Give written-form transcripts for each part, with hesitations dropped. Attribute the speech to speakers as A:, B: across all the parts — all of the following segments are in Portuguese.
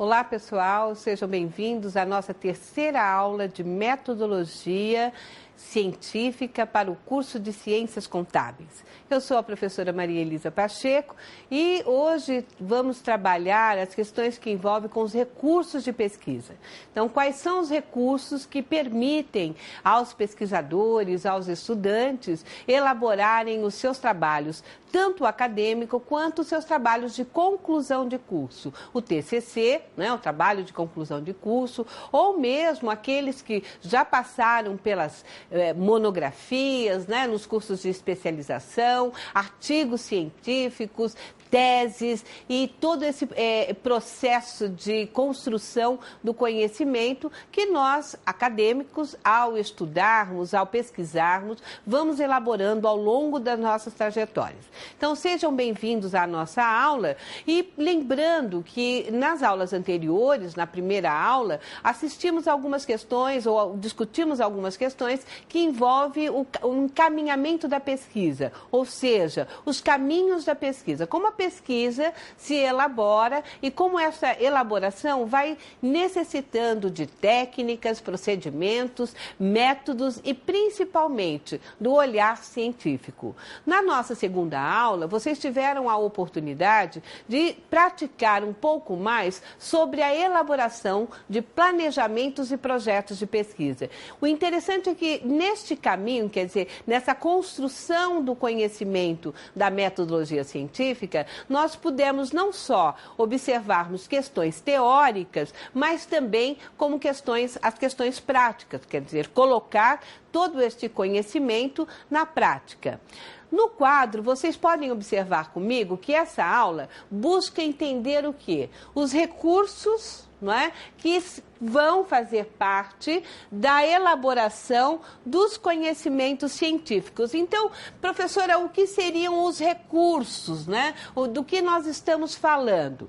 A: Olá, pessoal, sejam bem-vindos à nossa terceira aula de metodologia científica para o curso de Ciências Contábeis. Eu sou a professora Maria Elisa Pacheco e hoje vamos trabalhar as questões que envolvem com os recursos de pesquisa. Então, quais são os recursos que permitem aos pesquisadores, aos estudantes, elaborarem os seus trabalhos, tanto acadêmico quanto os seus trabalhos de conclusão de curso. O TCC, né, o trabalho de conclusão de curso, ou mesmo aqueles que já passaram pelas monografias, né, nos cursos de especialização, artigos científicos, teses e todo esse processo de construção do conhecimento que nós, acadêmicos, ao estudarmos, ao pesquisarmos, vamos elaborando ao longo das nossas trajetórias. Então, sejam bem-vindos à nossa aula e lembrando que nas aulas anteriores, na primeira aula, assistimos algumas questões ou discutimos algumas questões que envolvem o encaminhamento da pesquisa, ou seja, os caminhos da pesquisa, como a pesquisa se elabora e como essa elaboração vai necessitando de técnicas, procedimentos, métodos e principalmente do olhar científico. Na nossa segunda aula, vocês tiveram a oportunidade de praticar um pouco mais sobre a elaboração de planejamentos e projetos de pesquisa. O interessante é que neste caminho, quer dizer, nessa construção do conhecimento da metodologia científica, nós pudemos não só observarmos questões teóricas, mas também como as questões práticas, quer dizer, colocar todo este conhecimento na prática. No quadro, vocês podem observar comigo que essa aula busca entender o quê? Os recursos, não é, que vão fazer parte da elaboração dos conhecimentos científicos. Então, professora, o que seriam os recursos, né? Do que nós estamos falando?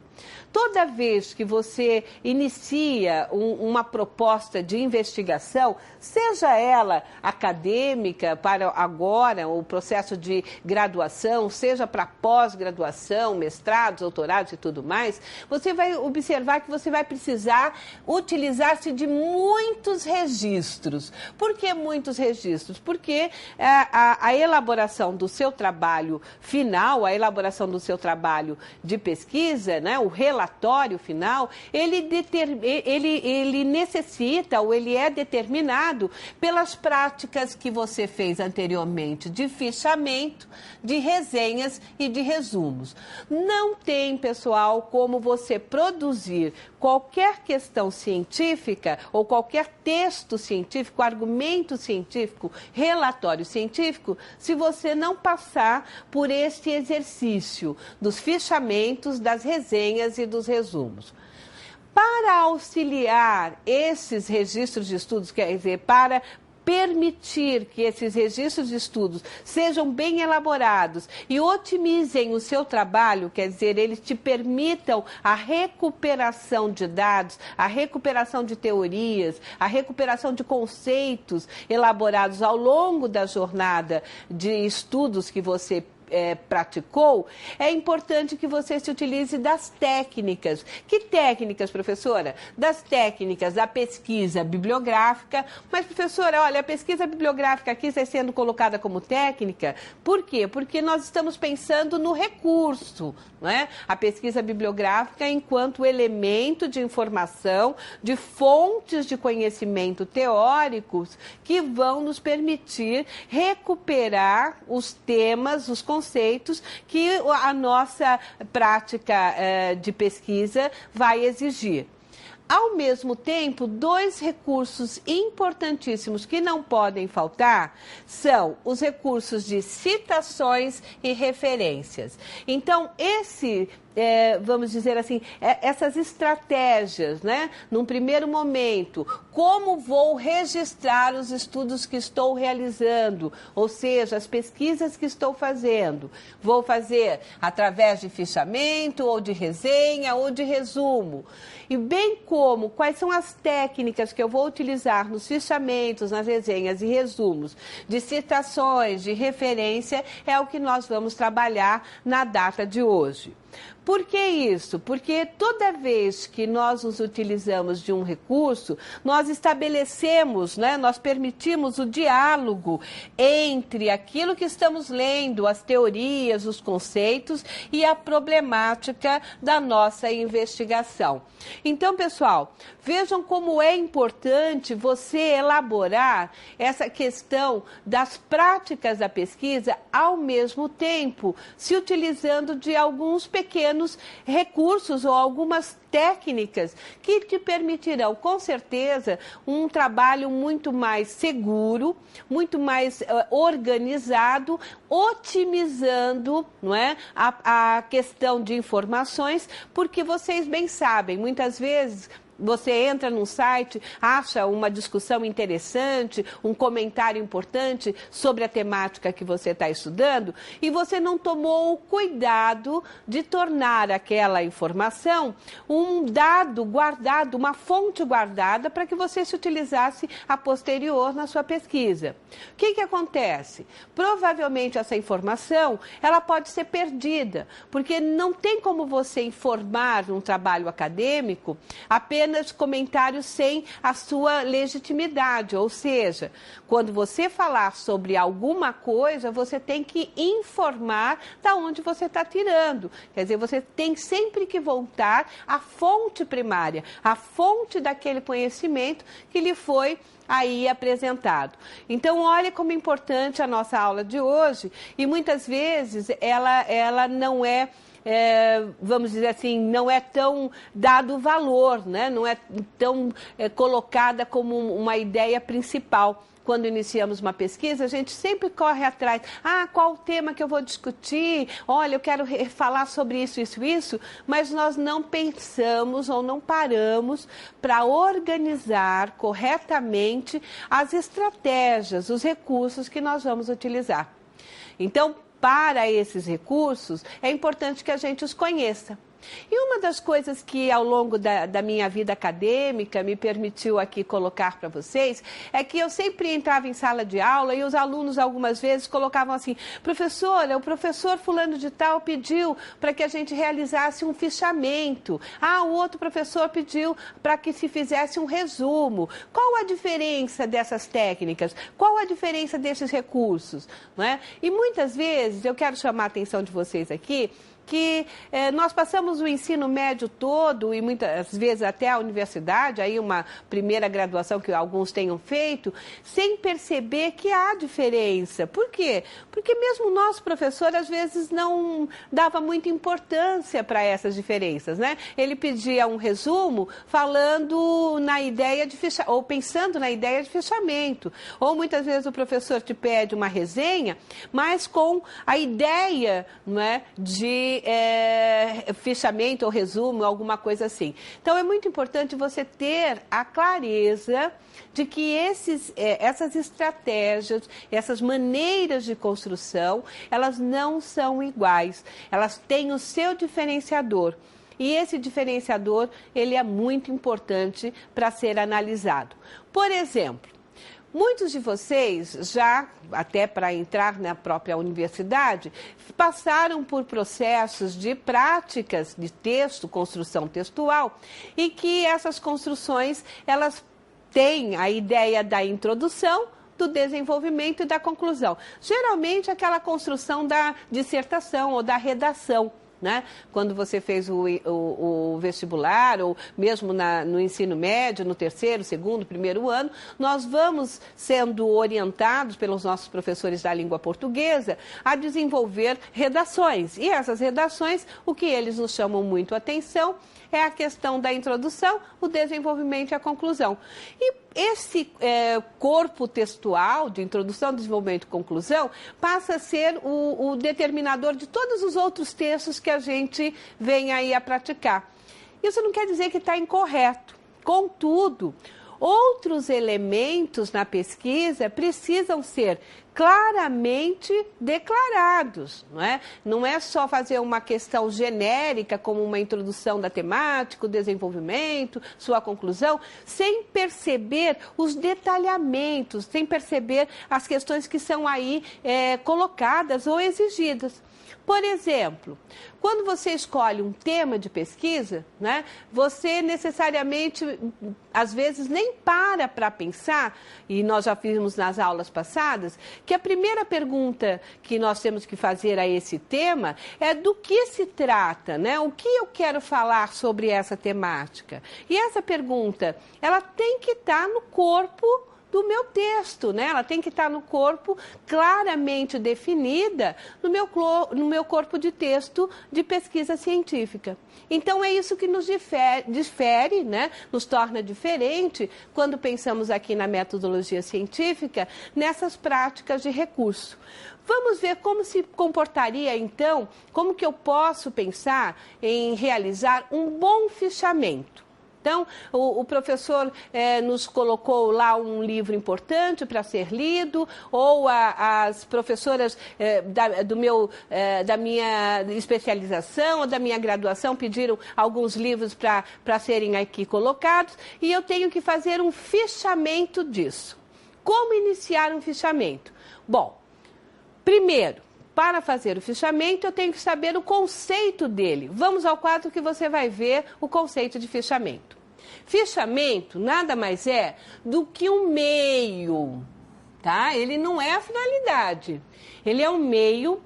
A: Toda vez que você inicia uma proposta de investigação, seja ela acadêmica para agora, o processo de graduação, seja para pós-graduação, mestrados, doutorados e tudo mais, você vai observar que você vai precisar utilizar-se de muitos registros. Por que muitos registros? Porque a elaboração do seu trabalho final, a elaboração do seu trabalho de pesquisa, né, o relatório final, ele necessita ou ele é determinado pelas práticas que você fez anteriormente de fichamento, de resenhas e de resumos. Não tem, pessoal, como você produzir qualquer questão científica ou qualquer texto científico, argumento científico, relatório científico, se você não passar por este exercício dos fichamentos, das resenhas e dos resumos. Para auxiliar esses registros de estudos, quer dizer, para permitir que esses registros de estudos sejam bem elaborados e otimizem o seu trabalho, quer dizer, eles te permitam a recuperação de dados, a recuperação de teorias, a recuperação de conceitos elaborados ao longo da jornada de estudos que você praticou, é importante que você se utilize das técnicas. Que técnicas, professora? Das técnicas da pesquisa bibliográfica. Mas, professora, olha, a pesquisa bibliográfica aqui está sendo colocada como técnica. Por quê? Porque nós estamos pensando no recurso, não é? A pesquisa bibliográfica enquanto elemento de informação, de fontes de conhecimento teóricos que vão nos permitir recuperar os temas, os conceitos que a nossa prática de pesquisa vai exigir. Ao mesmo tempo, dois recursos importantíssimos que não podem faltar são os recursos de citações e referências. Então, vamos dizer assim, essas estratégias, né? Num primeiro momento, como vou registrar os estudos que estou realizando, ou seja, as pesquisas que estou fazendo. Vou fazer através de fichamento, ou de resenha, ou de resumo. E bem como quais são as técnicas que eu vou utilizar nos fichamentos, nas resenhas e resumos, de citações, de referência, é o que nós vamos trabalhar na data de hoje. Por que isso? Porque toda vez que nós nos utilizamos de um recurso, nós estabelecemos, né, nós permitimos o diálogo entre aquilo que estamos lendo, as teorias, os conceitos e a problemática da nossa investigação. Então, pessoal, vejam como é importante você elaborar essa questão das práticas da pesquisa ao mesmo tempo, se utilizando de alguns pequenos recursos ou algumas técnicas que te permitirão, com certeza, um trabalho muito mais seguro, muito mais organizado, otimizando, não é, a questão de informações, porque vocês bem sabem, muitas vezes você entra num site, acha uma discussão interessante, um comentário importante sobre a temática que você está estudando e você não tomou o cuidado de tornar aquela informação um dado guardado, uma fonte guardada para que você se utilizasse a posterior na sua pesquisa. O que acontece? Provavelmente essa informação ela pode ser perdida, porque não tem como você informar num trabalho acadêmico apenas comentários sem a sua legitimidade, ou seja, quando você falar sobre alguma coisa, você tem que informar da onde você está tirando. Quer dizer, você tem sempre que voltar à fonte primária, à fonte daquele conhecimento que lhe foi aí apresentado. Então, olha como é importante a nossa aula de hoje e muitas vezes ela não é vamos dizer assim, não é tão dado valor, né? Não é tão colocada como uma ideia principal. Quando iniciamos uma pesquisa, a gente sempre corre atrás. Ah, qual o tema que eu vou discutir? Olha, eu quero falar sobre isso, mas nós não pensamos ou não paramos para organizar corretamente as estratégias, os recursos que nós vamos utilizar. Então, para esses recursos, é importante que a gente os conheça. E uma das coisas que ao longo da minha vida acadêmica me permitiu aqui colocar para vocês é que eu sempre entrava em sala de aula e os alunos algumas vezes colocavam assim: professora, o professor fulano de tal pediu para que a gente realizasse um fichamento. Ah, o outro professor pediu para que se fizesse um resumo. Qual a diferença dessas técnicas? Qual a diferença desses recursos? Não é? E muitas vezes eu quero chamar a atenção de vocês aqui que nós passamos o ensino médio todo e muitas vezes até a universidade, aí uma primeira graduação que alguns tenham feito, sem perceber que há diferença. Por quê? Porque mesmo o nosso professor às vezes não dava muita importância para essas diferenças, né? Ele pedia um resumo falando na ideia de fechamento, ou pensando na ideia de fechamento. Ou muitas vezes o professor te pede uma resenha, mas com a ideia, não é, de fechamento ou resumo, alguma coisa assim. Então, é muito importante você ter a clareza de que essas estratégias, essas maneiras de construção, elas não são iguais. Elas têm o seu diferenciador. E esse diferenciador, ele é muito importante para ser analisado. Por exemplo, muitos de vocês já, até para entrar na própria universidade, passaram por processos de práticas de texto, construção textual, e que essas construções, elas têm a ideia da introdução, do desenvolvimento e da conclusão. Geralmente, aquela construção da dissertação ou da redação. Né? Quando você fez o vestibular ou mesmo no ensino médio, no terceiro, segundo, primeiro ano, nós vamos sendo orientados pelos nossos professores da língua portuguesa a desenvolver redações. E essas redações, o que eles nos chamam muito a atenção é a questão da introdução, o desenvolvimento e a conclusão. E esse corpo textual de introdução, desenvolvimento e conclusão passa a ser o determinador de todos os outros textos que a gente vem aí a praticar. Isso não quer dizer que está incorreto. Contudo, outros elementos na pesquisa precisam ser claramente declarados, não é? Não é só fazer uma questão genérica, como uma introdução da temática, o desenvolvimento, sua conclusão, sem perceber os detalhamentos, sem perceber as questões que são aí colocadas ou exigidas. Por exemplo, quando você escolhe um tema de pesquisa, né, você necessariamente, às vezes, nem para pensar, e nós já vimos nas aulas passadas, que a primeira pergunta que nós temos que fazer a esse tema é do que se trata, né? O que eu quero falar sobre essa temática? E essa pergunta, ela tem que estar no corpo do meu texto, né? Ela tem que estar no corpo claramente definida no meu corpo de texto de pesquisa científica. Então, é isso que nos difere, né? Nos torna diferente quando pensamos aqui na metodologia científica, nessas práticas de recurso. Vamos ver como se comportaria, então, como que eu posso pensar em realizar um bom fichamento. Então, o professor nos colocou lá um livro importante para ser lido, ou as professoras da minha especialização ou da minha graduação pediram alguns livros para serem aqui colocados, e eu tenho que fazer um fichamento disso. Como iniciar um fichamento? Bom, primeiro, para fazer o fichamento, eu tenho que saber o conceito dele. Vamos ao quadro que você vai ver o conceito de fichamento. Fichamento nada mais é do que um meio, tá? Ele não é a finalidade. Ele é um meio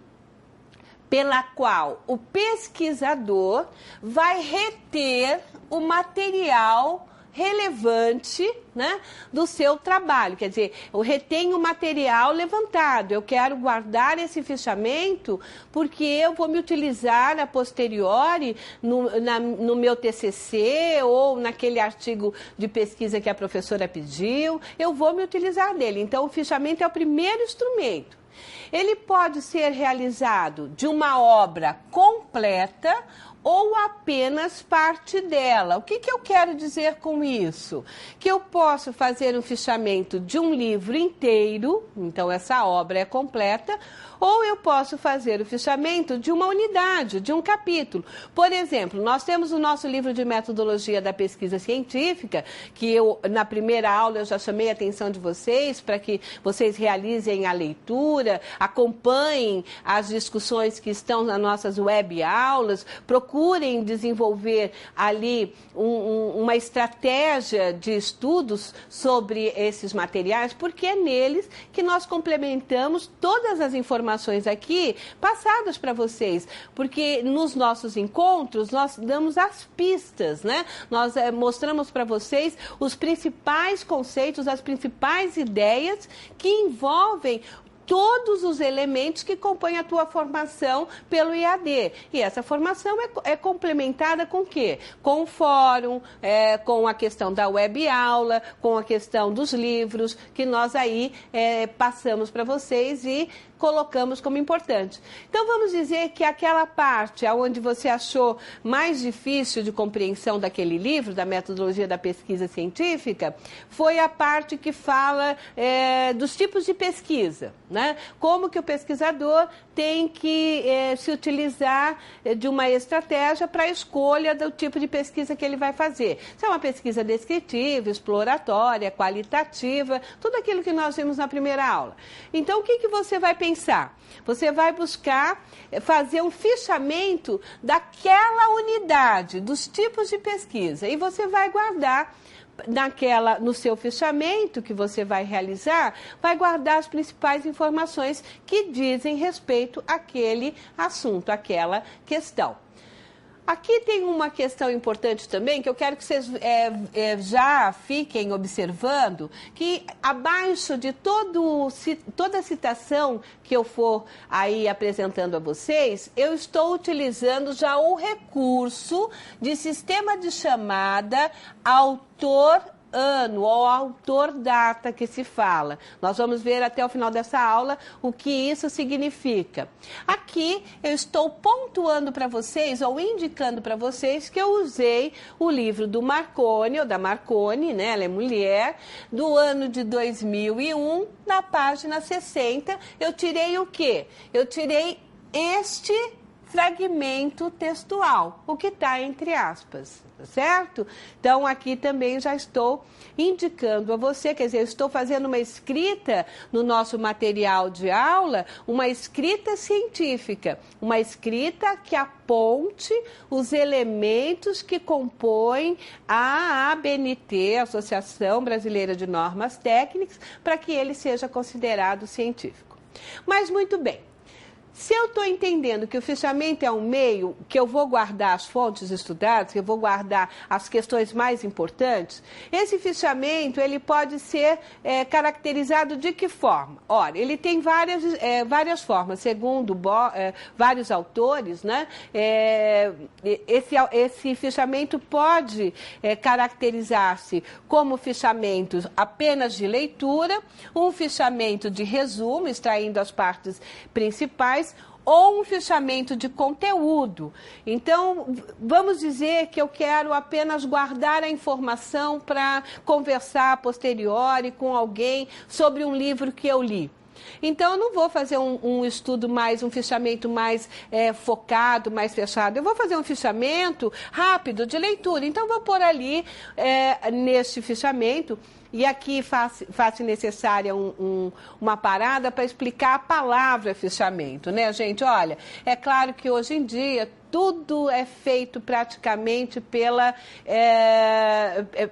A: pela qual o pesquisador vai reter o material relevante, né, do seu trabalho. Quer dizer, eu retenho o material levantado, eu quero guardar esse fichamento porque eu vou me utilizar a posteriori no meu TCC ou naquele artigo de pesquisa que a professora pediu, eu vou me utilizar dele. Então, o fichamento é o primeiro instrumento. Ele pode ser realizado de uma obra completa ou apenas parte dela. O que eu quero dizer com isso? Que eu posso fazer um fichamento de um livro inteiro, então essa obra é completa, ou eu posso fazer o fichamento de uma unidade, de um capítulo. Por exemplo, nós temos o nosso livro de metodologia da pesquisa científica, que na primeira aula eu já chamei a atenção de vocês para que vocês realizem a leitura, acompanhem as discussões que estão nas nossas web aulas, procurem desenvolver ali uma estratégia de estudos sobre esses materiais, porque é neles que nós complementamos todas as informações aqui passadas para vocês, porque nos nossos encontros nós damos as pistas, né? Nós mostramos para vocês os principais conceitos, as principais ideias que envolvem todos os elementos que compõem a tua formação pelo IAD. E essa formação é complementada com o quê? Com o fórum, com a questão da web aula, com a questão dos livros, que nós aí passamos para vocês e colocamos como importante. Então, vamos dizer que aquela parte onde você achou mais difícil de compreensão daquele livro, da metodologia da pesquisa científica, foi a parte que fala dos tipos de pesquisa, né? Como que o pesquisador tem que se utilizar de uma estratégia para a escolha do tipo de pesquisa que ele vai fazer. Se é uma pesquisa descritiva, exploratória, qualitativa, tudo aquilo que nós vimos na primeira aula. Então, o que você vai pensar? Você vai buscar fazer um fichamento daquela unidade, dos tipos de pesquisa, e você vai guardar no seu fichamento que você vai realizar, vai guardar as principais informações que dizem respeito àquele assunto, àquela questão. Aqui tem uma questão importante também, que eu quero que vocês já fiquem observando, que abaixo de toda citação que eu for aí apresentando a vocês, eu estou utilizando já o recurso de sistema de chamada autor ano ou autor data que se fala. Nós vamos ver até o final dessa aula o que isso significa. Aqui eu estou pontuando para vocês ou indicando para vocês que eu usei o livro do Marconi, ou da Marconi, né? Ela é mulher, do ano de 2001, na página 60. Eu tirei o quê? Eu tirei este fragmento textual, o que está entre aspas. tá certo? Então, aqui também já estou indicando a você, quer dizer, eu estou fazendo uma escrita no nosso material de aula, uma escrita científica, uma escrita que aponte os elementos que compõem a ABNT, Associação Brasileira de Normas Técnicas, para que ele seja considerado científico. Mas, muito bem. Se eu estou entendendo que o fichamento é um meio que eu vou guardar as fontes estudadas, que eu vou guardar as questões mais importantes, esse fichamento ele pode ser caracterizado de que forma? Ora, ele tem várias formas, segundo vários autores, né? Esse fichamento pode caracterizar-se como fichamento apenas de leitura, um fichamento de resumo, extraindo as partes principais, ou um fichamento de conteúdo. Então, vamos dizer que eu quero apenas guardar a informação para conversar a posteriori com alguém sobre um livro que eu li. Então, eu não vou fazer um estudo mais, um fichamento mais focado, mais fechado. Eu vou fazer um fichamento rápido de leitura. Então, vou pôr ali, neste fichamento, e aqui faço necessária uma parada para explicar a palavra fichamento, né, gente? Olha, é claro que hoje em dia tudo é feito praticamente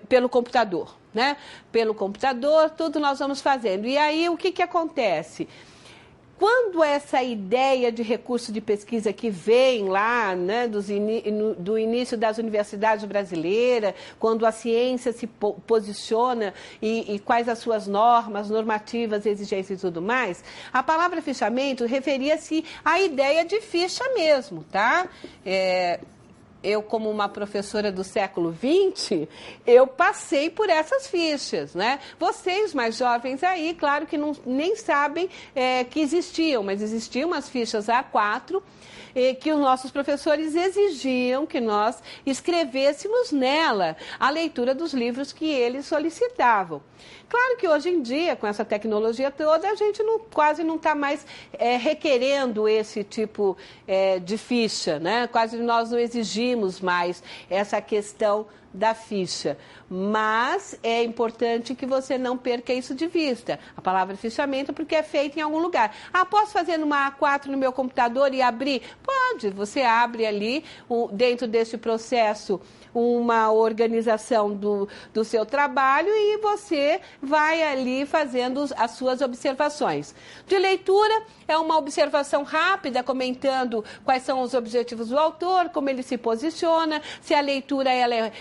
A: pelo computador, né? Pelo computador, tudo nós vamos fazendo. E aí, o que acontece? Quando essa ideia de recurso de pesquisa que vem lá, né, do início das universidades brasileiras, quando a ciência se posiciona e quais as suas normativas, exigências e tudo mais, a palavra fichamento referia-se à ideia de ficha mesmo, tá? Eu, como uma professora do século XX, eu passei por essas fichas, né? Vocês, mais jovens aí, claro que nem sabem que existiam, mas existiam umas fichas A4 que os nossos professores exigiam que nós escrevêssemos nela a leitura dos livros que eles solicitavam. Claro que hoje em dia, com essa tecnologia toda, a gente quase não está mais requerendo esse tipo de ficha, né? Quase nós não exigimos mais essa questão da ficha, mas é importante que você não perca isso de vista, a palavra fichamento, porque é feita em algum lugar. Ah, posso fazer numa A4 no meu computador e abrir? Pode, você abre ali, dentro desse processo, uma organização do seu trabalho e você vai ali fazendo as suas observações. De leitura, é uma observação rápida, comentando quais são os objetivos do autor, como ele se posiciona, se a leitura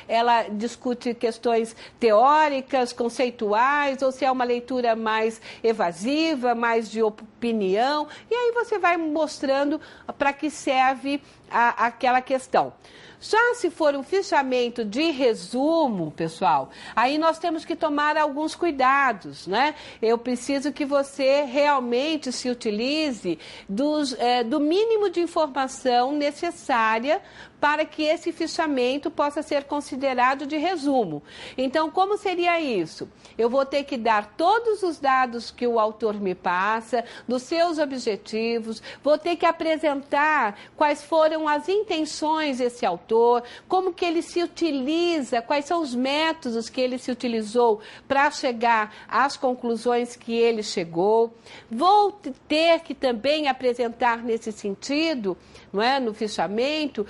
A: ela discute questões teóricas, conceituais, ou se é uma leitura mais evasiva, mais de opinião, e aí você vai mostrando para que serve aquela questão. Já se for um fichamento de resumo, pessoal, aí nós temos que tomar alguns cuidados, né? Eu preciso que você realmente se utilize do mínimo de informação necessária para que esse fichamento possa ser considerado de resumo. Então, como seria isso? Eu vou ter que dar todos os dados que o autor me passa, dos seus objetivos, vou ter que apresentar quais foram as intenções desse autor, como que ele se utiliza, quais são os métodos que ele se utilizou para chegar às conclusões que ele chegou. Vou ter que também apresentar nesse sentido, não é, no fichamento,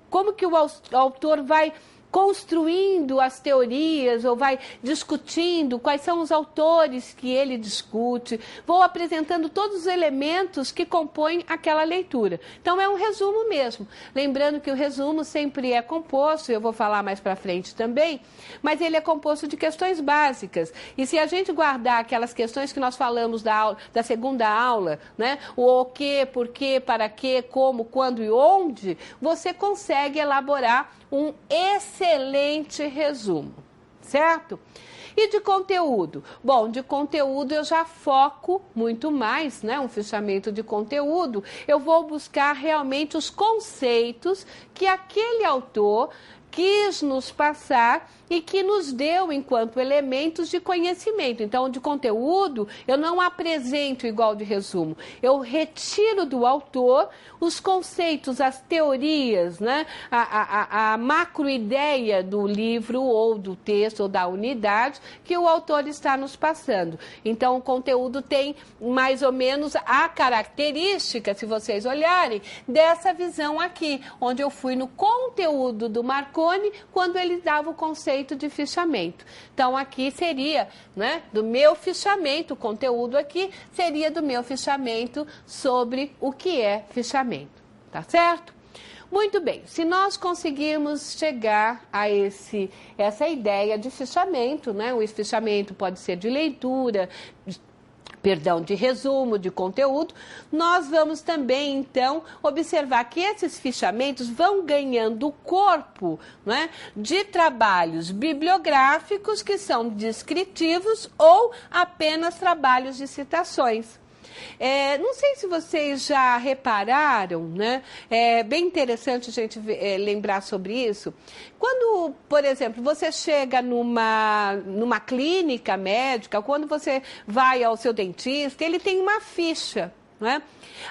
A: como que o autor vai construindo as teorias ou vai discutindo quais são os autores que ele discute, vou apresentando todos os elementos que compõem aquela leitura. Então, é um resumo mesmo. Lembrando que o resumo sempre é composto, eu vou falar mais para frente também, mas ele é composto de questões básicas. E se a gente guardar aquelas questões que nós falamos da segunda aula, né? O que, por quê, para quê, como, quando e onde, você consegue elaborar um excelente resumo, certo? E de conteúdo? Bom, de conteúdo eu já foco muito mais, né? Um fichamento de conteúdo, eu vou buscar realmente os conceitos que aquele autor quis nos passar e que nos deu enquanto elementos de conhecimento. Então, de conteúdo, eu não apresento igual de resumo. Eu retiro do autor os conceitos, as teorias, né? a macroideia do livro ou do texto ou da unidade que o autor está nos passando. Então, o conteúdo tem mais ou menos a característica, se vocês olharem, dessa visão aqui, onde eu fui no conteúdo do Marconi quando ele dava o conceito de fichamento. Então, aqui seria, né, do meu fichamento, o conteúdo aqui seria do meu fichamento sobre o que é fichamento, tá certo? Muito bem, se nós conseguirmos chegar a essa ideia de fichamento, né, o fichamento pode ser de leitura, de resumo, de conteúdo, nós vamos também, então, observar que esses fichamentos vão ganhando corpo, né, de trabalhos bibliográficos que são descritivos ou apenas trabalhos de citações. Não sei se vocês já repararam, né? É bem interessante a gente lembrar sobre isso. Quando, por exemplo, você chega numa clínica médica, quando você vai ao seu dentista, ele tem uma ficha. Né?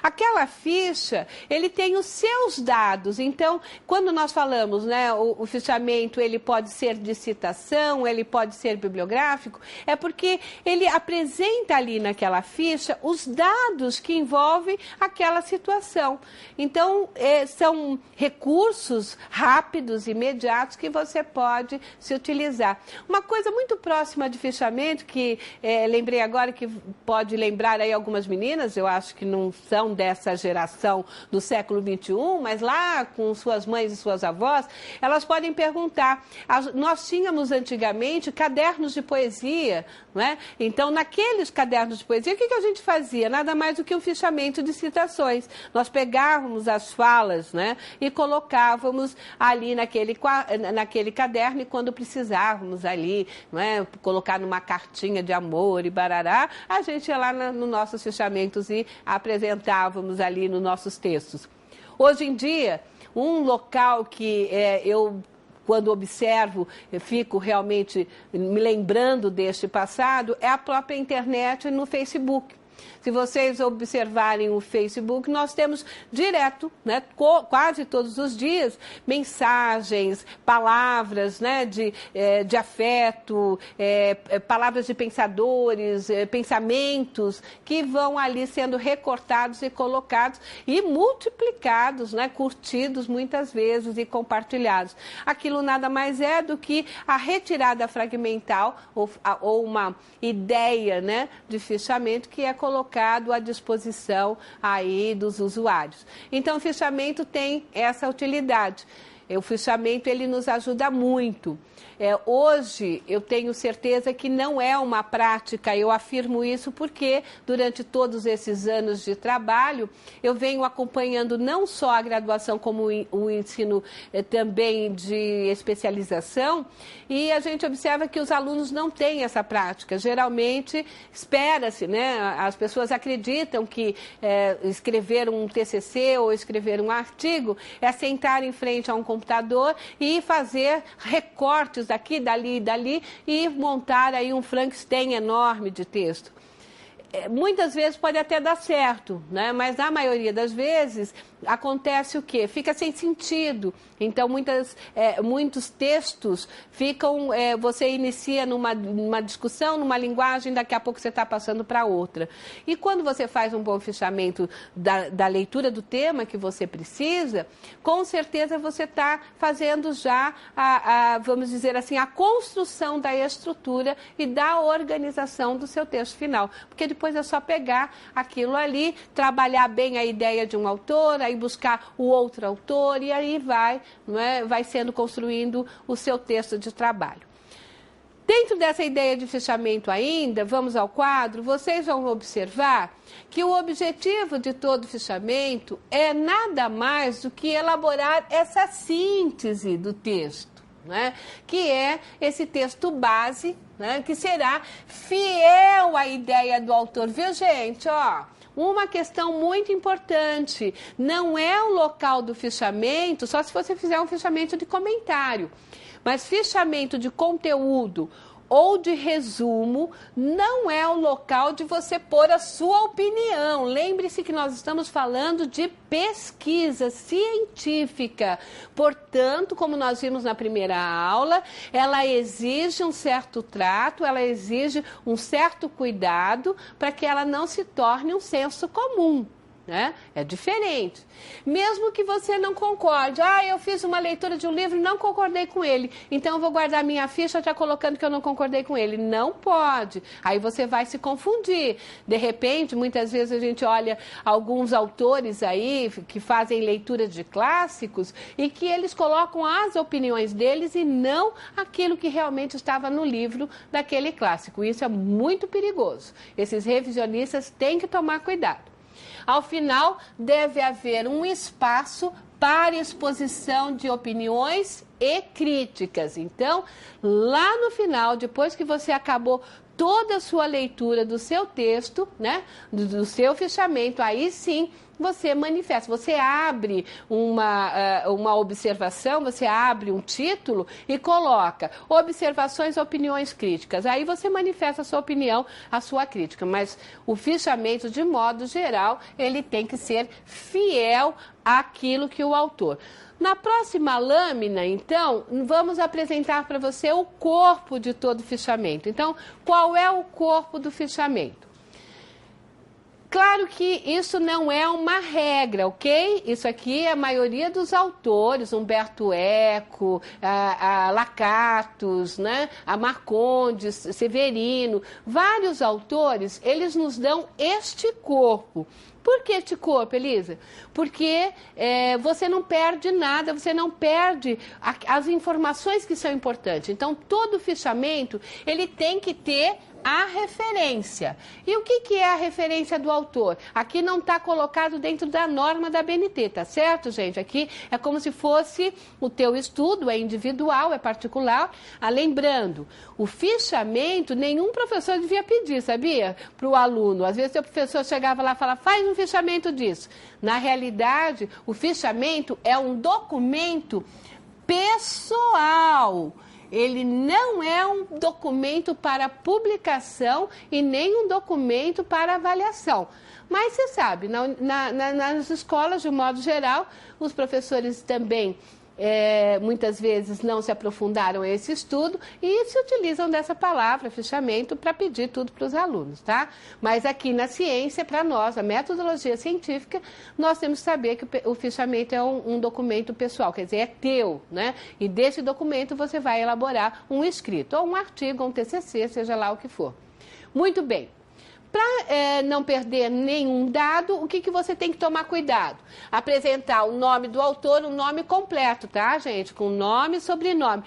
A: Aquela ficha, ele tem os seus dados. Então, quando nós falamos, né, o fichamento, ele pode ser de citação, ele pode ser bibliográfico, é porque ele apresenta ali naquela ficha os dados que envolvem aquela situação. Então, são recursos rápidos, imediatos, que você pode se utilizar. Uma coisa muito próxima de fichamento, que lembrei agora, que pode lembrar aí algumas meninas, eu acho que não são dessa geração do século XXI, mas lá com suas mães e suas avós, elas podem perguntar. Nós tínhamos antigamente cadernos de poesia, não é? Então, naqueles cadernos de poesia, o que a gente fazia? Nada mais do que um fichamento de citações. Nós pegávamos as falas, né, e colocávamos ali naquele caderno, e quando precisávamos ali, não é, colocar numa cartinha de amor e barará, a gente ia lá nos nossos fichamentos e apresentávamos ali nos nossos textos. Hoje em dia, um local que eu, quando observo, eu fico realmente me lembrando deste passado, é a própria internet no Facebook. Se vocês observarem o Facebook, nós temos direto, né, quase todos os dias, mensagens, palavras, né, de afeto, palavras de pensadores, pensamentos que vão ali sendo recortados e colocados e multiplicados, né, curtidos muitas vezes e compartilhados. Aquilo nada mais é do que a retirada fragmental ou uma ideia, né, de fichamento que é colocado à disposição aí dos usuários. Então, o fichamento tem essa utilidade. O fichamento, ele nos ajuda muito. Hoje, eu tenho certeza que não é uma prática, eu afirmo isso porque durante todos esses anos de trabalho, eu venho acompanhando não só a graduação como o ensino também de especialização, e a gente observa que os alunos não têm essa prática. Geralmente, espera-se, né? As pessoas acreditam que escrever um TCC ou escrever um artigo é sentar em frente a um computador e fazer recortes daqui, dali e dali e montar aí um Frankenstein enorme de texto. Muitas vezes pode até dar certo, né? Mas na maioria das vezes acontece o quê? Fica sem sentido. Então, muitos textos ficam... você inicia numa discussão, numa linguagem, daqui a pouco você está passando para outra. E quando você faz um bom fichamento da leitura do tema que você precisa, com certeza você está fazendo já, vamos dizer assim, a construção da estrutura e da organização do seu texto final. Porque depois é só pegar aquilo ali, trabalhar bem a ideia de um autor, aí buscar o outro autor e aí vai sendo construindo o seu texto de trabalho. Dentro dessa ideia de fichamento ainda, vamos ao quadro, vocês vão observar que o objetivo de todo fichamento é nada mais do que elaborar essa síntese do texto, né? Que é esse texto base, né? Que será fiel à ideia do autor. Viu, gente? Ó, uma questão muito importante, não é o local do fichamento, só se você fizer um fichamento de comentário, mas fichamento de conteúdo ou de resumo não é o local de você pôr a sua opinião. Lembre-se que nós estamos falando de pesquisa científica. Portanto, como nós vimos na primeira aula, ela exige um certo trato, ela exige um certo cuidado para que ela não se torne um senso comum. Né? É diferente. Mesmo que você não concorde, eu fiz uma leitura de um livro e não concordei com ele, então eu vou guardar minha ficha já colocando que eu não concordei com ele. Não pode. Aí você vai se confundir. De repente, muitas vezes a gente olha alguns autores aí que fazem leitura de clássicos e que eles colocam as opiniões deles e não aquilo que realmente estava no livro daquele clássico. Isso é muito perigoso. Esses revisionistas têm que tomar cuidado. Ao final, deve haver um espaço para exposição de opiniões e críticas. Então, lá no final, depois que você acabou toda a sua leitura do seu texto, né, do seu fichamento, aí sim você manifesta, você abre uma observação, você abre um título e coloca observações, opiniões críticas. Aí você manifesta a sua opinião, a sua crítica, mas o fichamento, de modo geral, ele tem que ser fiel àquilo que o autor... Na próxima lâmina, então, vamos apresentar para você o corpo de todo o fichamento. Então, qual é o corpo do fichamento? Claro que isso não é uma regra, ok? Isso aqui é a maioria dos autores, Humberto Eco, a Lakatos, né? A Marcondes, Severino, vários autores, eles nos dão este corpo. Por que este corpo, Elisa? Porque você não perde nada, você não perde as informações que são importantes. Então, todo fichamento, ele tem que ter a referência. E o que é a referência do autor? Aqui não está colocado dentro da norma da BNT, tá certo, gente? Aqui é como se fosse o teu estudo, é individual, é particular. Lembrando, o fichamento, nenhum professor devia pedir, sabia? Para o aluno. Às vezes o professor chegava lá e falava, faz um fichamento disso. Na realidade, o fichamento é um documento pessoal. Ele não é um documento para publicação e nem um documento para avaliação. Mas você sabe, nas escolas, de um modo geral, os professores também muitas vezes não se aprofundaram a esse estudo e se utilizam dessa palavra, fichamento, para pedir tudo para os alunos, tá? Mas aqui na ciência, para nós, a metodologia científica, nós temos que saber que o fichamento é um documento pessoal, quer dizer, é teu, né? E desse documento você vai elaborar um escrito, ou um artigo, ou um TCC, seja lá o que for. Muito bem. Para não perder nenhum dado, o que você tem que tomar cuidado? Apresentar o nome do autor, o nome completo, tá, gente? Com nome e sobrenome.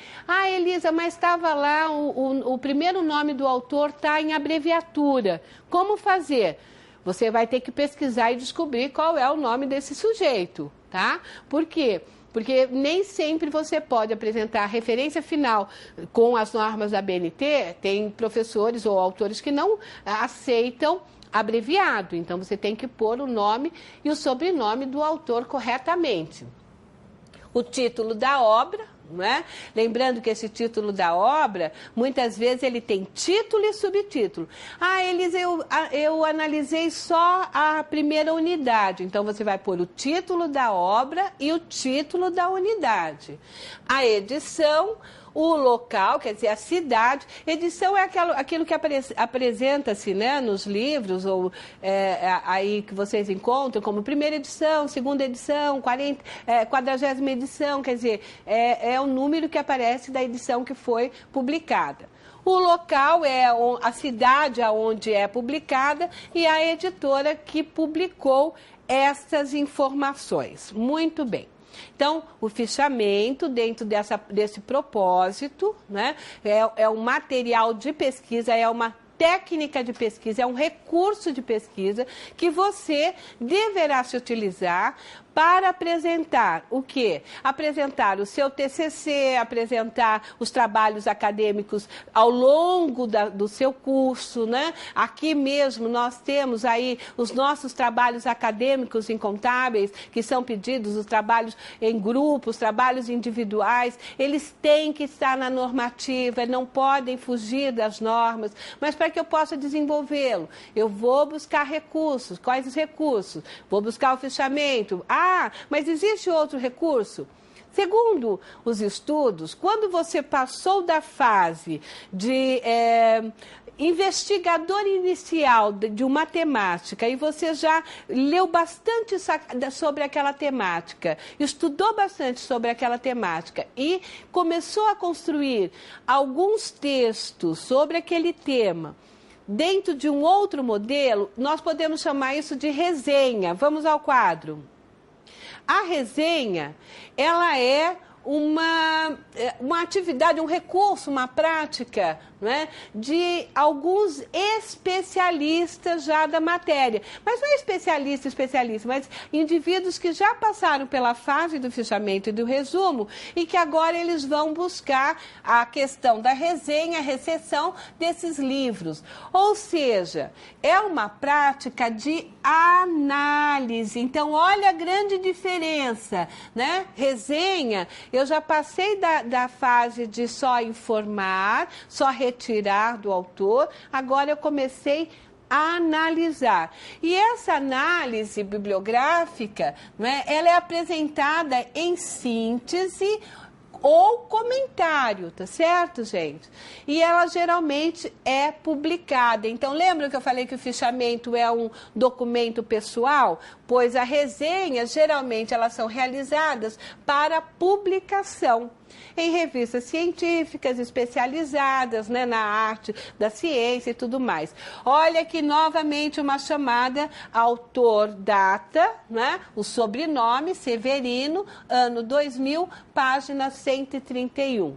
A: Elisa, mas estava lá, o primeiro nome do autor está em abreviatura. Como fazer? Você vai ter que pesquisar e descobrir qual é o nome desse sujeito, tá? Por quê? Porque nem sempre você pode apresentar a referência final com as normas da BNT. Tem professores ou autores que não aceitam abreviado. Então, você tem que pôr o nome e o sobrenome do autor corretamente. O título da obra, não é? Lembrando que esse título da obra, muitas vezes ele tem título e subtítulo. Elisa, eu analisei só a primeira unidade. Então, você vai pôr o título da obra e o título da unidade. A edição, o local, quer dizer, a cidade. Edição é aquilo que apresenta-se, né, nos livros, ou aí que vocês encontram, como primeira edição, segunda edição, 40ª edição, quer dizer, é o número que aparece da edição que foi publicada. O local é a cidade onde é publicada e a editora que publicou essas informações. Muito bem. Então, o fichamento, dentro desse propósito, né, é um material de pesquisa, é uma técnica de pesquisa, é um recurso de pesquisa que você deverá se utilizar para apresentar o quê? Apresentar o seu TCC, apresentar os trabalhos acadêmicos ao longo do seu curso, né? Aqui mesmo nós temos aí os nossos trabalhos acadêmicos em contábeis, que são pedidos, os trabalhos em grupos, trabalhos individuais, eles têm que estar na normativa, não podem fugir das normas, mas para que eu possa desenvolvê-lo, eu vou buscar recursos. Quais os recursos? Vou buscar o fichamento. Mas existe outro recurso? Segundo os estudos, quando você passou da fase de investigador inicial de uma temática e você já leu bastante sobre aquela temática, estudou bastante sobre aquela temática e começou a construir alguns textos sobre aquele tema, dentro de um outro modelo, nós podemos chamar isso de resenha. Vamos ao quadro. A resenha, ela é uma atividade, um recurso, uma prática, né, de alguns especialistas já da matéria. Mas não é especialista, mas indivíduos que já passaram pela fase do fichamento e do resumo e que agora eles vão buscar a questão da resenha, a recepção desses livros. Ou seja, é uma prática de análise. Então, olha a grande diferença, né? Resenha, eu já passei da fase de só informar, só retirar do autor, agora eu comecei a analisar. E essa análise bibliográfica, né, ela é apresentada em síntese ou comentário, tá certo, gente? E ela geralmente é publicada. Então, lembra que eu falei que o fichamento é um documento pessoal? Pois as resenhas, geralmente, elas são realizadas para publicação em revistas científicas especializadas, né, na arte da ciência e tudo mais. Olha aqui novamente uma chamada, autor, data, né, o sobrenome, Severino, ano 2000, página 131.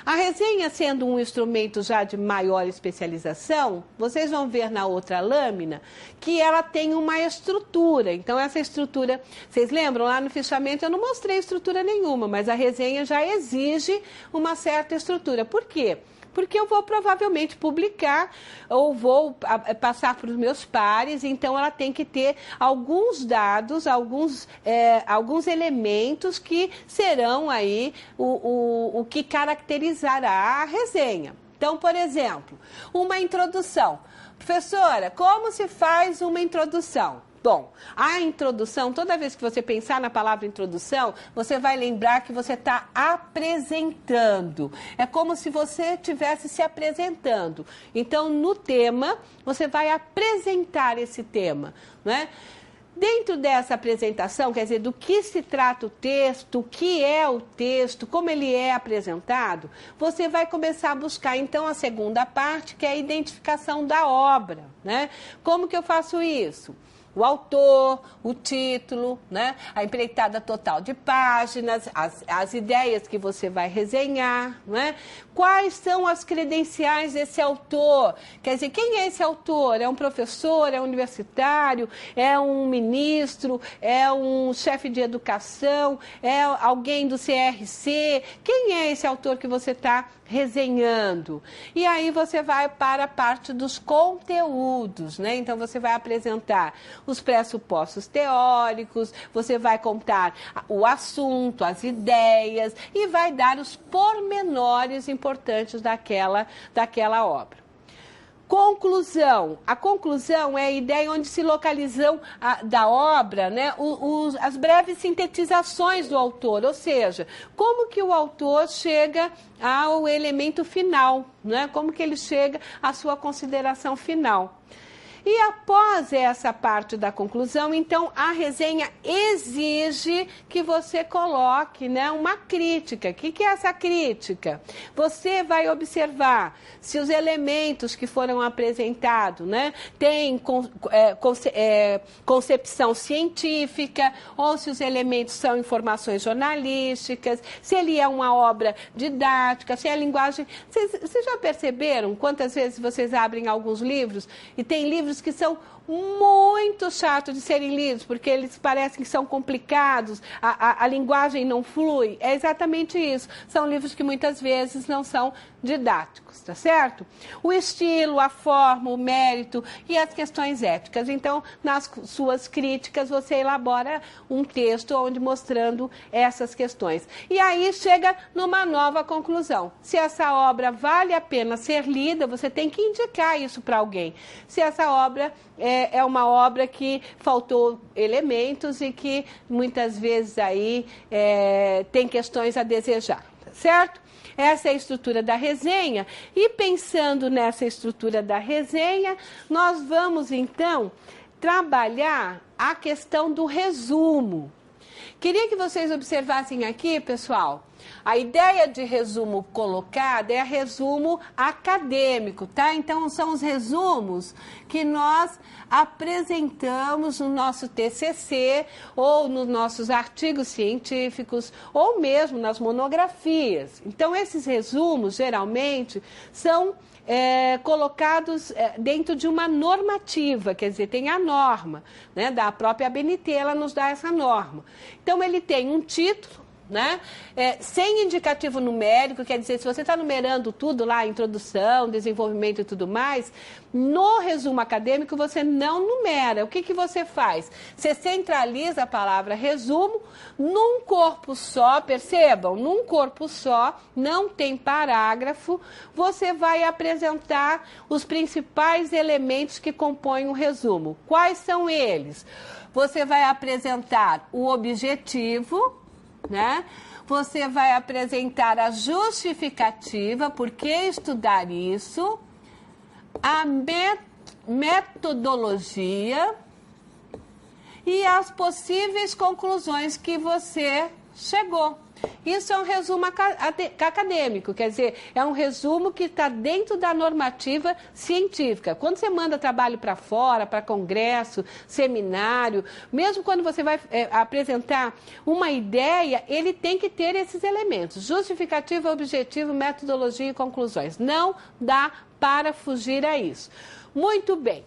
A: A resenha, sendo um instrumento já de maior especialização, vocês vão ver na outra lâmina que ela tem uma estrutura. Então, essa estrutura, vocês lembram, lá no fichamento eu não mostrei estrutura nenhuma, mas a resenha já exige uma certa estrutura. Por quê? Porque eu vou provavelmente publicar ou vou passar para os meus pares, então ela tem que ter alguns dados, alguns elementos que serão aí o que caracterizará a resenha. Então, por exemplo, uma introdução. Professora, como se faz uma introdução? Bom, a introdução, toda vez que você pensar na palavra introdução, você vai lembrar que você está apresentando. É como se você estivesse se apresentando. Então, no tema, você vai apresentar esse tema, né? Dentro dessa apresentação, quer dizer, do que se trata o texto, o que é o texto, como ele é apresentado, você vai começar a buscar, então, a segunda parte, que é a identificação da obra, né? Como que eu faço isso? O autor, o título, né? A empreitada total de páginas, as ideias que você vai resenhar, né? Quais são as credenciais desse autor? Quer dizer, quem é esse autor? É um professor, é um universitário, é um ministro, é um chefe de educação, é alguém do CRC? Quem é esse autor que você está resenhando? E aí você vai para a parte dos conteúdos, né? Então você vai apresentar os pressupostos teóricos, você vai contar o assunto, as ideias e vai dar os pormenores importantes daquela obra. Conclusão. A conclusão é a ideia onde se localizam da obra, né, as breves sintetizações do autor, ou seja, como que o autor chega ao elemento final, né, como que ele chega à sua consideração final. E após essa parte da conclusão, então, a resenha exige que você coloque, né, uma crítica. O que é essa crítica? Você vai observar se os elementos que foram apresentados, né, têm concepção científica, ou se os elementos são informações jornalísticas, se ele é uma obra didática, se é linguagem... Vocês já perceberam quantas vezes vocês abrem alguns livros e tem livros que são muito chatos de serem lidos, porque eles parecem que são complicados, a linguagem não flui? É exatamente isso. São livros que muitas vezes não são didáticos, tá certo? O estilo, a forma, o mérito e as questões éticas. Então, nas suas críticas, você elabora um texto onde mostrando essas questões. E aí chega numa nova conclusão. Se essa obra vale a pena ser lida, você tem que indicar isso para alguém. Se essa obra é uma obra que faltou elementos e que muitas vezes aí tem questões a desejar, tá certo? Essa é a estrutura da resenha. E pensando nessa estrutura da resenha, nós vamos então trabalhar a questão do resumo. Queria que vocês observassem aqui, pessoal, a ideia de resumo colocada é resumo acadêmico, tá? Então, são os resumos que nós apresentamos no nosso TCC ou nos nossos artigos científicos ou mesmo nas monografias. Então, esses resumos, geralmente, são colocados dentro de uma normativa, quer dizer, tem a norma, né, da própria ABNT, ela nos dá essa norma. Então, ele tem um título, né, sem indicativo numérico, quer dizer, se você está numerando tudo lá, introdução, desenvolvimento e tudo mais, no resumo acadêmico você não numera. O que você faz? Você centraliza a palavra resumo num corpo só, percebam, num corpo só, não tem parágrafo, você vai apresentar os principais elementos que compõem o resumo. Quais são eles? Você vai apresentar o objetivo, né? Você vai apresentar a justificativa, por que estudar isso, a metodologia e as possíveis conclusões que você chegou. Isso é um resumo acadêmico, quer dizer, é um resumo que está dentro da normativa científica. Quando você manda trabalho para fora, para congresso, seminário, mesmo quando você vai apresentar uma ideia, ele tem que ter esses elementos: justificativa, objetivo, metodologia e conclusões. Não dá para fugir a isso. Muito bem.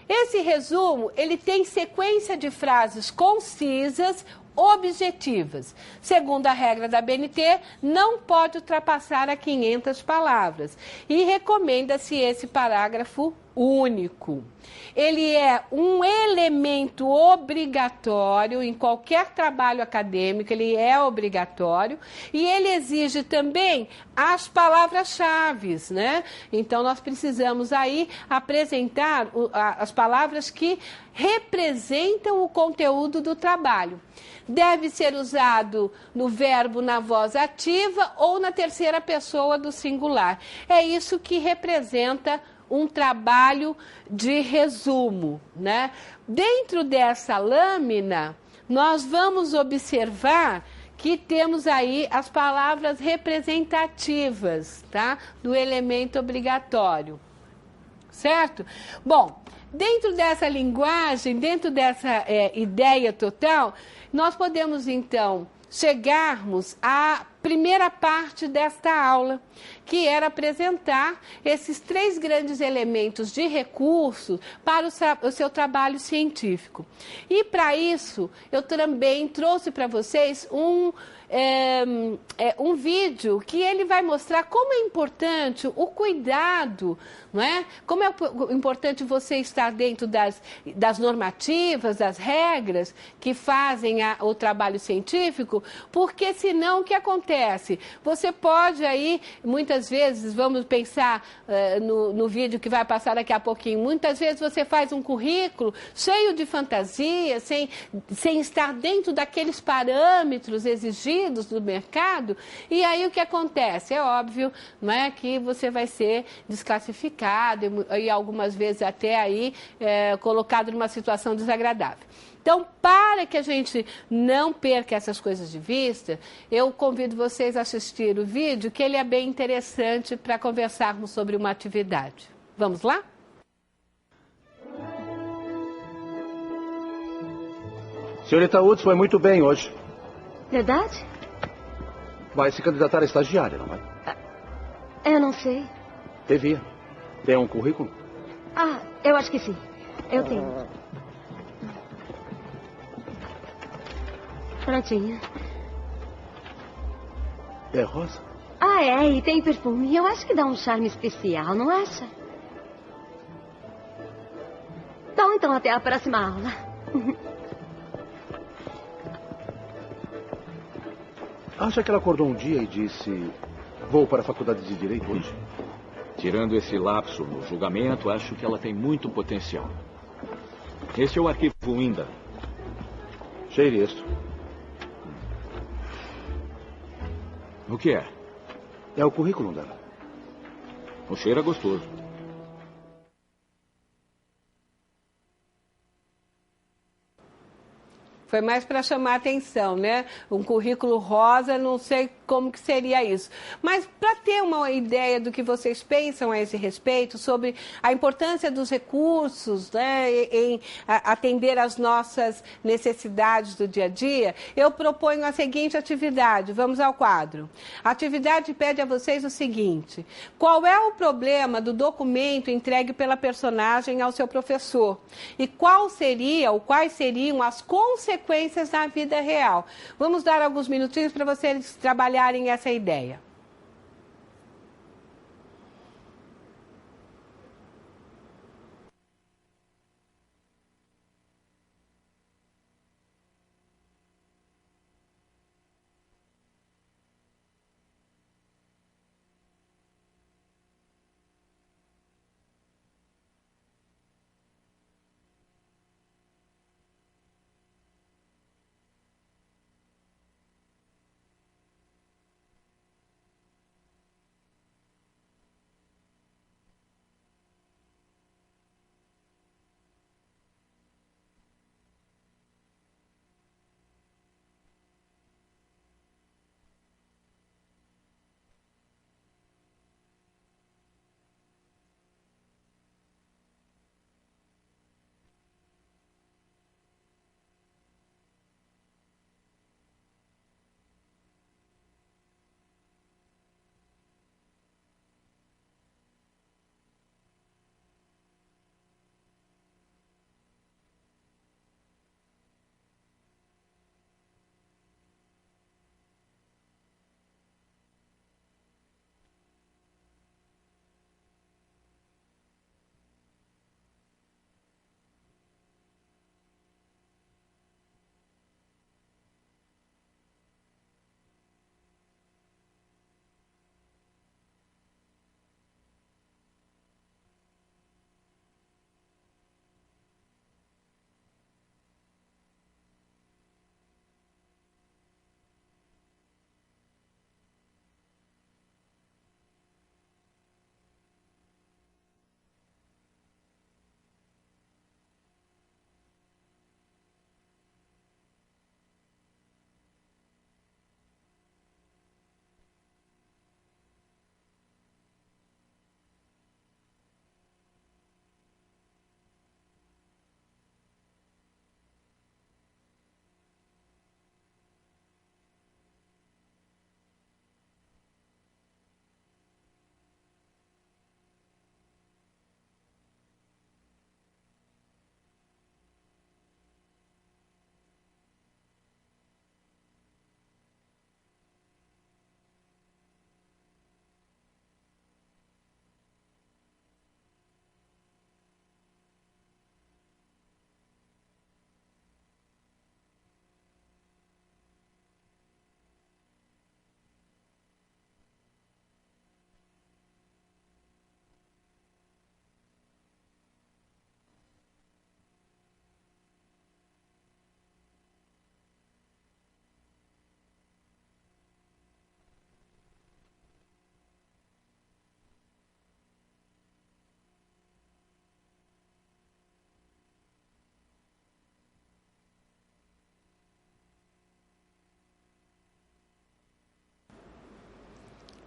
A: Esse resumo, ele tem sequência de frases concisas, objetivas. Segundo a regra da ABNT, não pode ultrapassar a 500 palavras. E recomenda-se esse parágrafo único. Ele é um elemento obrigatório em qualquer trabalho acadêmico, ele é obrigatório, e ele exige também as palavras-chave, né? Então, nós precisamos aí apresentar as palavras que representam o conteúdo do trabalho. Deve ser usado no verbo na voz ativa ou na terceira pessoa do singular. É isso que representa um trabalho de resumo, né? Dentro dessa lâmina, nós vamos observar que temos aí as palavras representativas, tá? Do elemento obrigatório, certo? Bom, dentro dessa linguagem, dentro dessa ideia total, nós podemos, então, chegarmos à primeira parte desta aula, que era apresentar esses 3 grandes elementos de recurso para o seu trabalho científico. E, para isso, eu também trouxe para vocês um vídeo que ele vai mostrar como é importante o cuidado, não é? Como é importante você estar dentro das normativas, das regras que fazem o trabalho científico, porque senão o que acontece? Você pode aí, muitas muitas vezes, vamos pensar no vídeo que vai passar daqui a pouquinho, muitas vezes você faz um currículo cheio de fantasia, sem estar dentro daqueles parâmetros exigidos do mercado, e aí o que acontece? É óbvio, não é, que você vai ser desclassificado e algumas vezes até aí colocado numa situação desagradável. Então, para que a gente não perca essas coisas de vista, eu convido vocês a assistir o vídeo, que ele é bem interessante para conversarmos sobre uma atividade. Vamos lá?
B: Senhorita Woods foi muito bem hoje.
C: Verdade?
B: Vai se candidatar a estagiária, não vai?
C: Eu não sei.
B: Devia. Tem um currículo?
C: Ah, eu acho que sim. Eu tenho. Prontinho.
B: É rosa?
C: Ah, é, e tem perfume. Eu acho que dá um charme especial, não acha? Bom, então até a próxima aula.
B: Acha que ela acordou um dia e disse: vou para a faculdade de Direito hoje?
D: Tirando esse lapso no julgamento, acho que ela tem muito potencial. Esse é o arquivo Winda.
B: Cheire isto.
D: O que é?
B: É o currículo dela.
D: O cheiro é gostoso.
A: Foi mais para chamar a atenção, né? Um currículo rosa, não sei como que seria isso. Mas para ter uma ideia do que vocês pensam a esse respeito, sobre a importância dos recursos, né, em atender às nossas necessidades do dia a dia, eu proponho a seguinte atividade. Vamos ao quadro. A atividade pede a vocês o seguinte: qual é o problema do documento entregue pela personagem ao seu professor? E quais seriam as consequências na vida real? Vamos dar alguns minutinhos para vocês trabalharem essa ideia.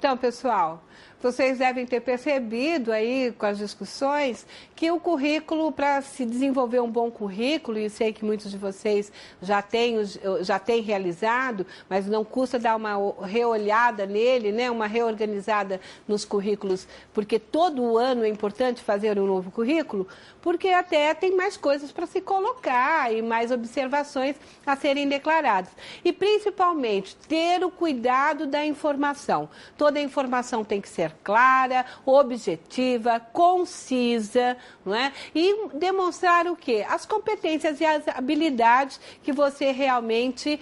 A: Então, pessoal, vocês devem ter percebido aí com as discussões que o currículo, para se desenvolver um bom currículo, e sei que muitos de vocês já têm realizado, mas não custa dar uma reolhada nele, né? Uma reorganizada nos currículos, porque todo ano é importante fazer um novo currículo, porque até tem mais coisas para se colocar e mais observações a serem declaradas. E principalmente ter o cuidado da informação. Toda a informação tem que ser clara, objetiva, concisa, não é? E demonstrar o quê? As competências e as habilidades que você realmente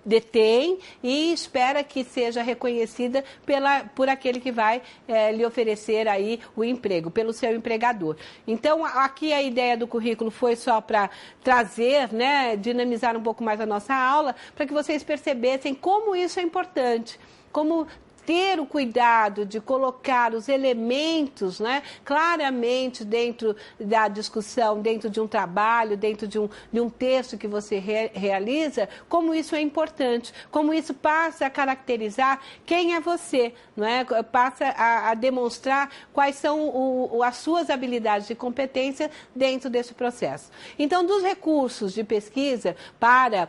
A: detém e espera que seja reconhecida por aquele que vai lhe oferecer aí o emprego, pelo seu empregador. Então, aqui a ideia do currículo foi só para trazer, né, dinamizar um pouco mais a nossa aula, para que vocês percebessem como isso é importante, como ter o cuidado de colocar os elementos, né, claramente dentro da discussão, dentro de um trabalho, dentro de um texto que você realiza, como isso é importante, como isso passa a caracterizar quem é você, não é? Passa a demonstrar quais são as suas habilidades e competências dentro desse processo. Então, dos recursos de pesquisa para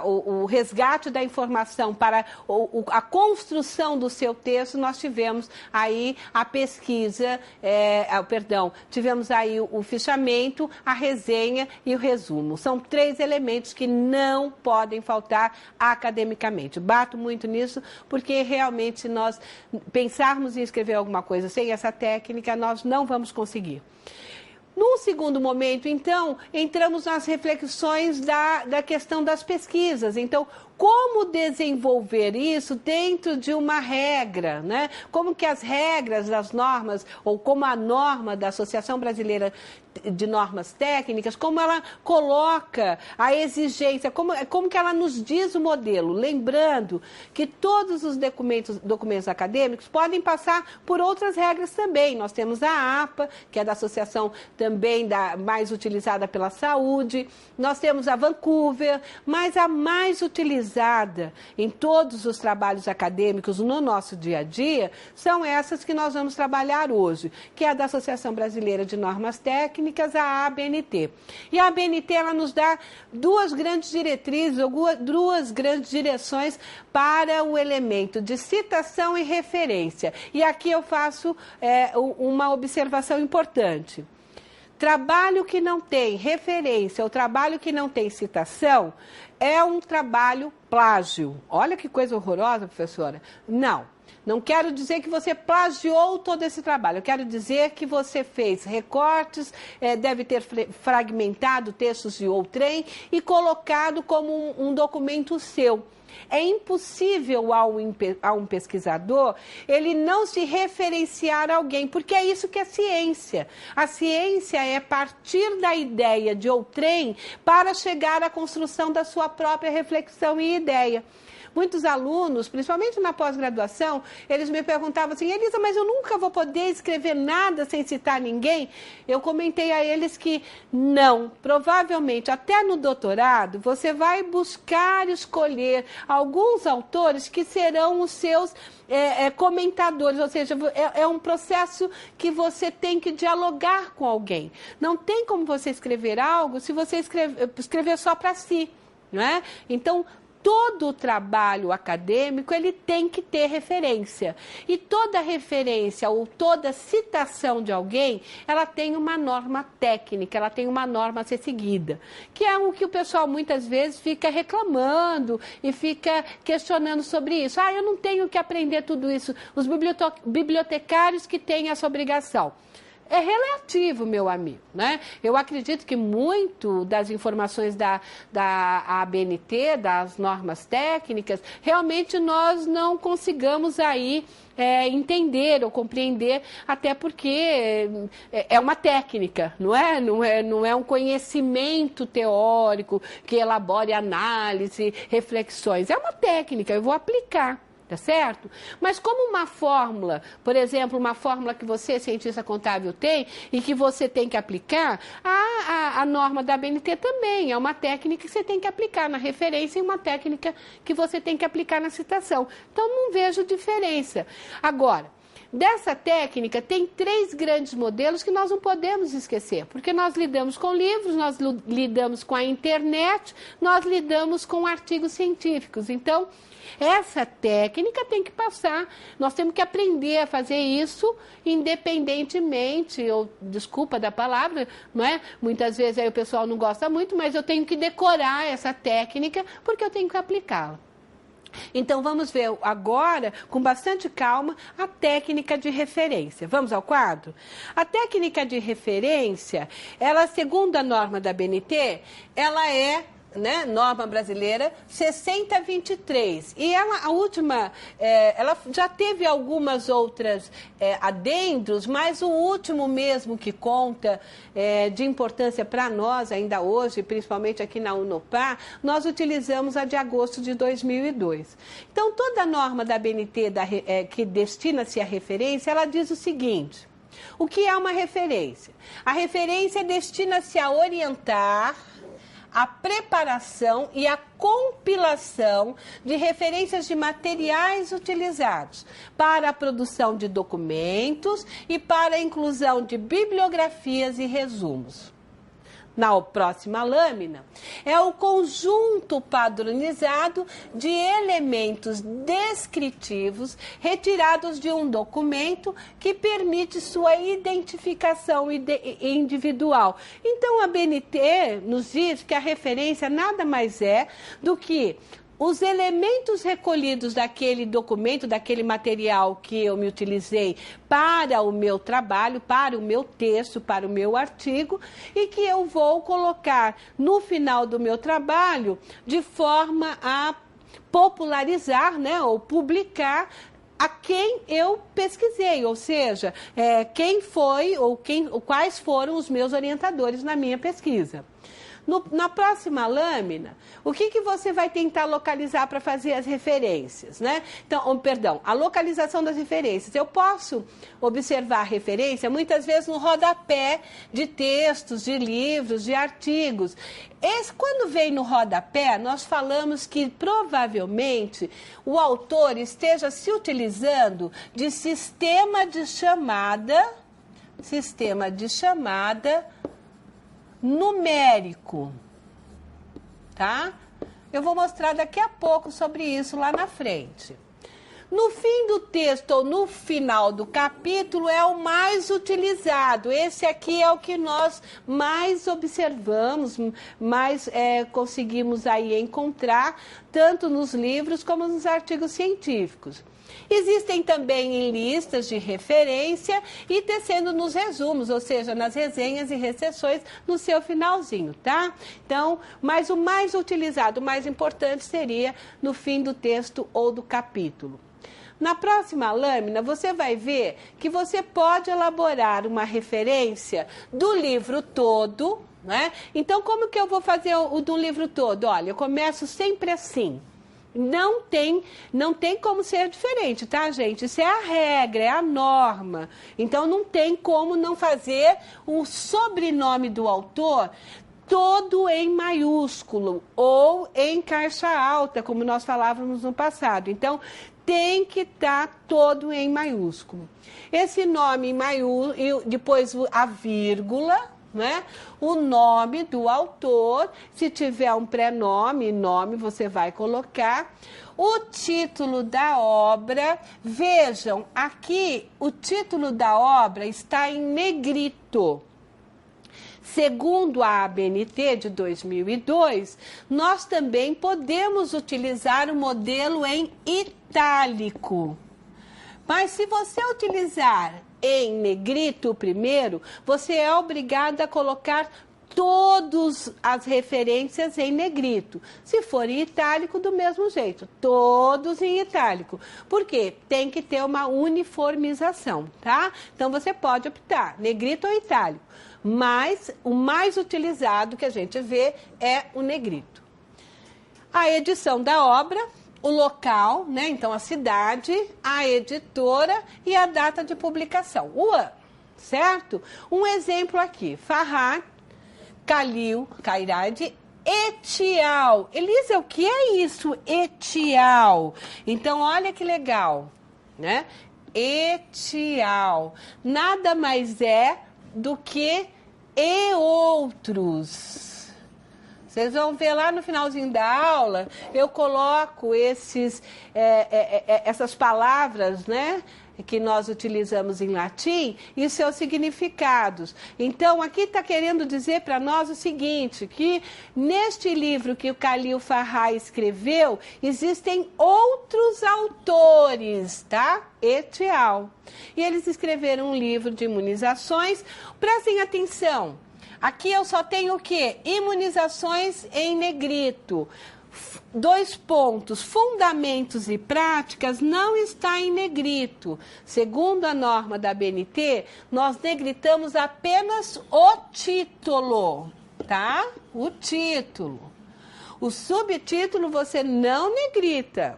A: o resgate da informação, para a construção do seu texto, nós tivemos aí a pesquisa, tivemos aí o fichamento, a resenha e o resumo. São 3 elementos que não podem faltar academicamente. Bato muito nisso, porque realmente se nós pensarmos em escrever alguma coisa sem essa técnica, nós não vamos conseguir. Num segundo momento, então, entramos nas reflexões da questão das pesquisas. Então, como desenvolver isso dentro de uma regra, né? Como que as regras das normas, ou como a norma da Associação Brasileira de Normas Técnicas, como ela coloca a exigência, como que ela nos diz o modelo, lembrando que todos os documentos acadêmicos podem passar por outras regras também. Nós temos a APA, que é da associação também mais utilizada pela saúde, nós temos a Vancouver, mas a mais utilizada em todos os trabalhos acadêmicos no nosso dia a dia são essas que nós vamos trabalhar hoje, que é a da Associação Brasileira de Normas Técnicas, a ABNT. E a ABNT, ela nos dá 2 grandes diretrizes, ou 2 grandes direções para o elemento de citação e referência. E aqui eu faço uma observação importante. Trabalho que não tem referência, ou trabalho que não tem citação, é um trabalho plágio. Olha que coisa horrorosa, professora. Não quero dizer que você plagiou todo esse trabalho. Eu quero dizer que você fez recortes, deve ter fragmentado textos de outrem e colocado como um documento seu. É impossível a um pesquisador ele não se referenciar a alguém, porque é isso que é ciência. A ciência é partir da ideia de outrem para chegar à construção da sua própria reflexão e ideia. Muitos alunos, principalmente na pós-graduação, eles me perguntavam assim: Elisa, mas eu nunca vou poder escrever nada sem citar ninguém? Eu comentei a eles que não, provavelmente até no doutorado você vai buscar escolher alguns autores que serão os seus comentadores, ou seja, é um processo que você tem que dialogar com alguém. Não tem como você escrever algo se você escrever só para si, não é? Então, todo o trabalho acadêmico, ele tem que ter referência. E toda referência ou toda citação de alguém, ela tem uma norma técnica, ela tem uma norma a ser seguida. Que é o que o pessoal muitas vezes fica reclamando e fica questionando sobre isso. Eu não tenho que aprender tudo isso. Os bibliotecários que têm essa obrigação. É relativo, meu amigo, né? Eu acredito que muito das informações da ABNT, das normas técnicas, realmente nós não consigamos aí entender ou compreender, até porque é uma técnica, não é um conhecimento teórico que elabore análise, reflexões. É uma técnica, eu vou aplicar. Tá certo? Mas como uma fórmula, por exemplo, uma fórmula que você, cientista contábil, tem e que você tem que aplicar, a norma da ABNT também é uma técnica que você tem que aplicar na referência e uma técnica que você tem que aplicar na citação. Então, não vejo diferença. Agora, dessa técnica, tem 3 grandes modelos que nós não podemos esquecer, porque nós lidamos com livros, nós lidamos com a internet, nós lidamos com artigos científicos. Então, essa técnica tem que passar, nós temos que aprender a fazer isso independentemente, ou desculpa da palavra, não é? Muitas vezes aí o pessoal não gosta muito, mas eu tenho que decorar essa técnica porque eu tenho que aplicá-la. Então, vamos ver agora, com bastante calma, a técnica de referência. Vamos ao quadro? A técnica de referência, ela, segundo a norma da ABNT, ela é, né, norma brasileira 6023. E ela, a última, ela já teve algumas outras adendos, mas o último mesmo que conta de importância para nós ainda hoje, principalmente aqui na Unopar, nós utilizamos a de agosto de 2002. Então, toda a norma da ABNT que destina-se à referência, ela diz o seguinte: o que é uma referência? A referência destina-se a orientar a preparação e a compilação de referências de materiais utilizados para a produção de documentos e para a inclusão de bibliografias e resumos. Na próxima lâmina, é o conjunto padronizado de elementos descritivos retirados de um documento que permite sua identificação individual. Então, a ABNT nos diz que a referência nada mais é do que os elementos recolhidos daquele documento, daquele material que eu me utilizei para o meu trabalho, para o meu texto, para o meu artigo, e que eu vou colocar no final do meu trabalho de forma a popularizar, né, ou publicar a quem eu pesquisei, ou seja, quem foi ou quais foram os meus orientadores na minha pesquisa. Na próxima lâmina, o que você vai tentar localizar para fazer as referências, né? Então, perdão, a localização das referências. Eu posso observar a referência muitas vezes no rodapé de textos, de livros, de artigos. Quando vem no rodapé, nós falamos que provavelmente o autor esteja se utilizando de sistema de chamada numérico, tá? Eu vou mostrar daqui a pouco sobre isso lá na frente. No fim do texto ou no final do capítulo é o mais utilizado. Esse aqui é o que nós mais observamos, mais conseguimos aí encontrar, tanto nos livros como nos artigos científicos. Existem também listas de referência e tecendo nos resumos, ou seja, nas resenhas e recessões no seu finalzinho, tá? Então, mas o mais utilizado, o mais importante seria no fim do texto ou do capítulo. Na próxima lâmina, você vai ver que você pode elaborar uma referência do livro todo, né? Então, como que eu vou fazer o do livro todo? Olha, eu começo sempre assim. Não tem como ser diferente, tá, gente? Isso é a regra, é a norma. Então, não tem como não fazer o sobrenome do autor todo em maiúsculo ou em caixa alta, como nós falávamos no passado. Então, tem que estar todo em maiúsculo. Esse nome em maiúsculo, e depois a vírgula, né? O nome do autor, se tiver um prenome, nome, você vai colocar. O título da obra, vejam, aqui o título da obra está em negrito. Segundo a ABNT de 2002, nós também podemos utilizar o modelo em itálico. Mas se você utilizar em negrito primeiro, você é obrigado a colocar todas as referências em negrito. Se for em itálico, do mesmo jeito, todos em itálico. Por quê? Tem que ter uma uniformização, tá? Então, você pode optar, negrito ou itálico. Mas o mais utilizado que a gente vê é o negrito. A edição da obra, o local, né? Então a cidade, a editora e a data de publicação, o ano, certo? Um exemplo aqui, Farrar, Khalil Khairat et al. Elisa, o que é isso? Et al. Então, olha que legal, né? Et al. Nada mais é do que e outros. Vocês vão ver lá no finalzinho da aula, eu coloco essas palavras, né, que nós utilizamos em latim e seus significados. Então, aqui está querendo dizer para nós o seguinte, que neste livro que o Khalil Farrar escreveu, existem outros autores, tá? Et al. E eles escreveram um livro de imunizações. Prestem atenção. Aqui eu só tenho o quê? Imunizações em negrito. 2 pontos, fundamentos e práticas, não está em negrito. Segundo a norma da BNT, nós negritamos apenas o título, tá? O título. O subtítulo você não negrita.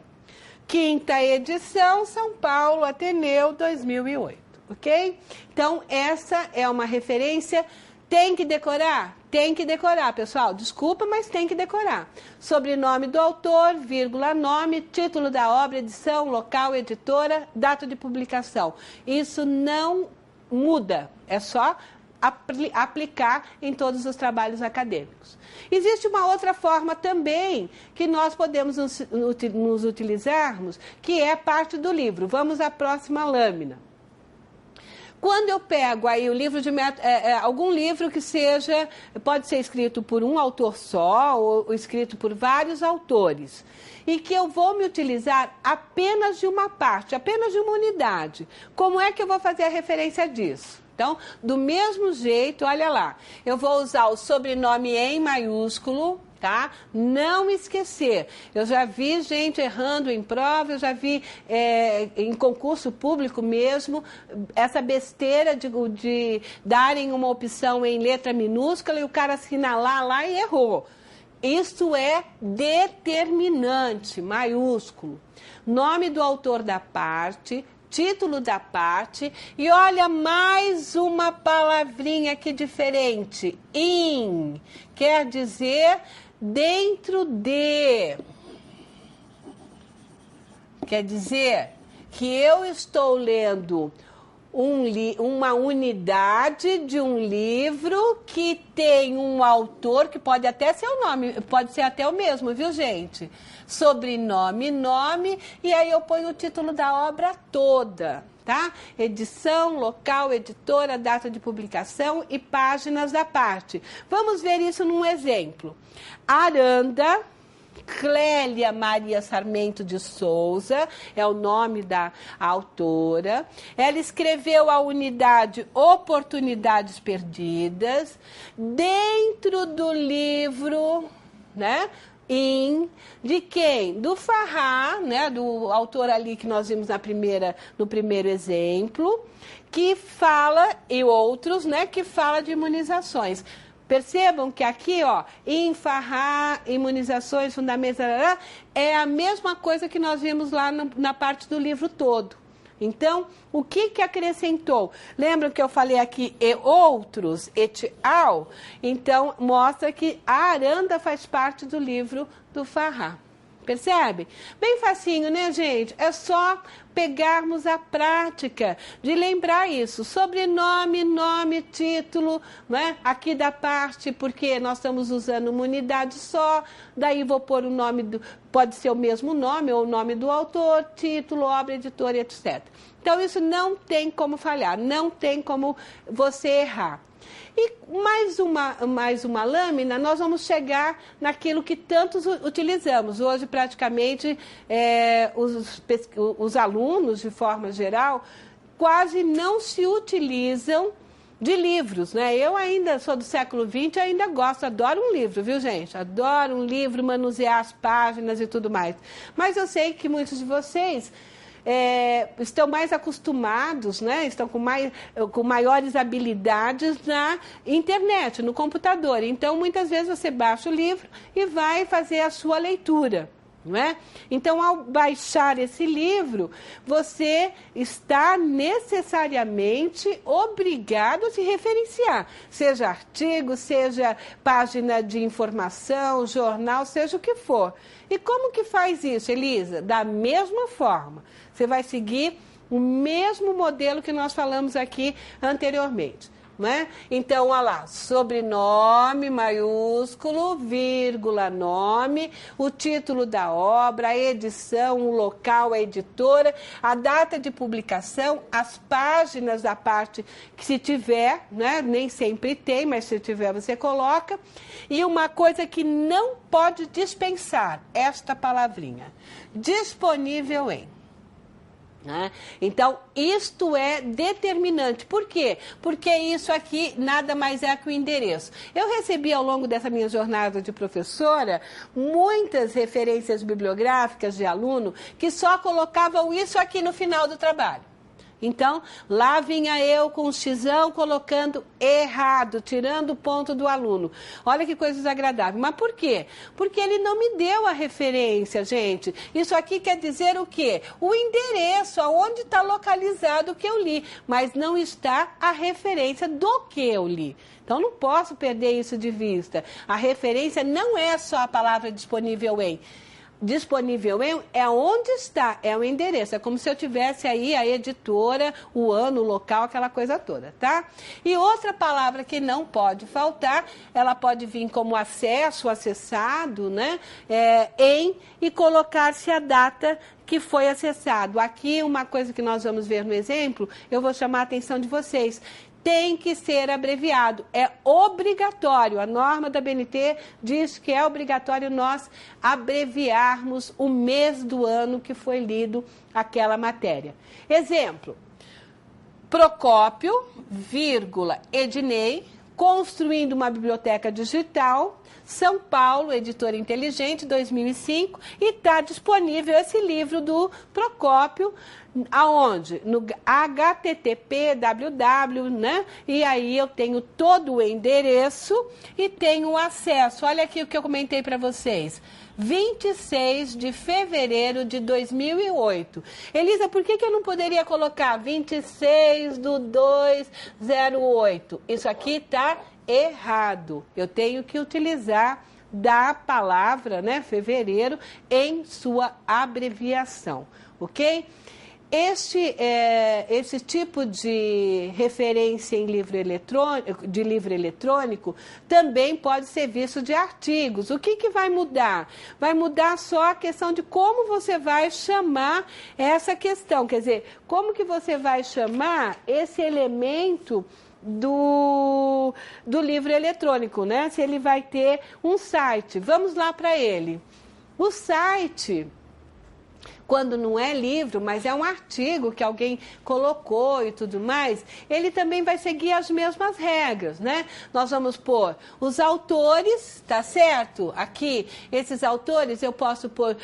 A: 5ª edição, São Paulo, Ateneu, 2008, ok? Então, essa é uma referência. Tem que decorar? Tem que decorar, pessoal. Desculpa, mas tem que decorar. Sobrenome do autor, vírgula, nome, título da obra, edição, local, editora, data de publicação. Isso não muda. É só aplicar em todos os trabalhos acadêmicos. Existe uma outra forma também que nós podemos nos utilizarmos, que é parte do livro. Vamos à próxima lâmina. Quando eu pego aí o livro de algum livro que seja, pode ser escrito por um autor só ou escrito por vários autores, e que eu vou me utilizar apenas de uma parte, apenas de uma unidade, como é que eu vou fazer a referência disso? Então, do mesmo jeito, olha lá, eu vou usar o sobrenome em maiúsculo, tá? Não esquecer. Eu já vi gente errando em prova, eu já vi em concurso público mesmo, essa besteira de darem uma opção em letra minúscula e o cara assinalar lá e errou. Isso é determinante, maiúsculo. Nome do autor da parte, título da parte, e olha mais uma palavrinha aqui diferente. In, quer dizer dentro de. Quer dizer que eu estou lendo uma unidade de um livro que tem um autor, que pode até ser o nome, pode ser até o mesmo, viu, gente? Sobrenome, nome, e aí eu ponho o título da obra toda, tá? Edição, local, editora, data de publicação e páginas da parte. Vamos ver isso num exemplo. Aranda Clélia Maria Sarmento de Souza, é o nome da autora. Ela escreveu a unidade Oportunidades Perdidas, dentro do livro, né? De quem? Do Farrar, né? Do autor ali que nós vimos no primeiro exemplo, que fala, e outros, né? Que fala de imunizações. Percebam que aqui, ó, em Farrar, imunizações, fundamentos, é a mesma coisa que nós vimos lá na parte do livro todo. Então, o que acrescentou? Lembram que eu falei aqui e outros, et al? Então, mostra que a Aranda faz parte do livro do Farrar. Percebe? Bem facinho, né, gente? É só pegarmos a prática de lembrar isso. Sobrenome, nome, título, né? Aqui da parte, porque nós estamos usando uma unidade só, daí vou pôr o nome, pode ser o mesmo nome ou o nome do autor, título, obra, editora, etc. Então, isso não tem como falhar, não tem como você errar. E mais uma lâmina, nós vamos chegar naquilo que tantos utilizamos. Hoje, praticamente, os alunos, de forma geral, quase não se utilizam de livros, né? Eu ainda sou do século XX, ainda gosto, adoro um livro, viu, gente? Adoro um livro, manusear as páginas e tudo mais. Mas eu sei que muitos de vocês estão mais acostumados, né? Estão com maiores habilidades na internet, no computador. Então, muitas vezes você baixa o livro e vai fazer a sua leitura. Não é? Então, ao baixar esse livro, você está necessariamente obrigado a se referenciar, seja artigo, seja página de informação, jornal, seja o que for. E como que faz isso, Elisa? Da mesma forma, você vai seguir o mesmo modelo que nós falamos aqui anteriormente. Não é? Então, olha lá, sobrenome maiúsculo, vírgula, nome, o título da obra, a edição, o local, a editora, a data de publicação, as páginas da parte que se tiver, né? Nem sempre tem, mas se tiver você coloca. E uma coisa que não pode dispensar, esta palavrinha, disponível em. Então, isto é determinante. Por quê? Porque isso aqui nada mais é que o endereço. Eu recebi ao longo dessa minha jornada de professora muitas referências bibliográficas de aluno que só colocavam isso aqui no final do trabalho. Então, lá vinha eu com o xizão colocando errado, tirando o ponto do aluno. Olha que coisa desagradável. Mas por quê? Porque ele não me deu a referência, gente. Isso aqui quer dizer o quê? O endereço, aonde está localizado o que eu li. Mas não está a referência do que eu li. Então, não posso perder isso de vista. A referência não é só a palavra disponível em. Disponível em é onde está, é o endereço. É como se eu tivesse aí a editora, o ano, o local, aquela coisa toda, tá? E outra palavra que não pode faltar, ela pode vir como acesso, acessado, né? Em e colocar-se a data que foi acessado. Aqui, uma coisa que nós vamos ver no exemplo, eu vou chamar a atenção de vocês. Tem que ser abreviado, é obrigatório. A norma da BNT diz que é obrigatório nós abreviarmos o mês do ano que foi lido aquela matéria. Exemplo, Procópio, vírgula, Ednei, construindo uma biblioteca digital, São Paulo, Editora Inteligente, 2005, e está disponível esse livro do Procópio, aonde? No http www, né? E aí eu tenho todo o endereço e tenho acesso. Olha aqui o que eu comentei para vocês. 26 de fevereiro de 2008. Elisa, por que eu não poderia colocar 26/2/08? Isso aqui está errado. Eu tenho que utilizar da palavra, né, fevereiro, em sua abreviação, ok? Esse tipo de referência em livro eletrônico também pode ser visto de artigos. O que vai mudar? Vai mudar só a questão de como você vai chamar essa questão. Quer dizer, como que você vai chamar esse elemento do livro eletrônico, né? Se ele vai ter um site. Vamos lá para ele. O site, quando não é livro, mas é um artigo que alguém colocou e tudo mais, ele também vai seguir as mesmas regras, né? Nós vamos pôr os autores, tá certo? Aqui, esses autores eu posso pôr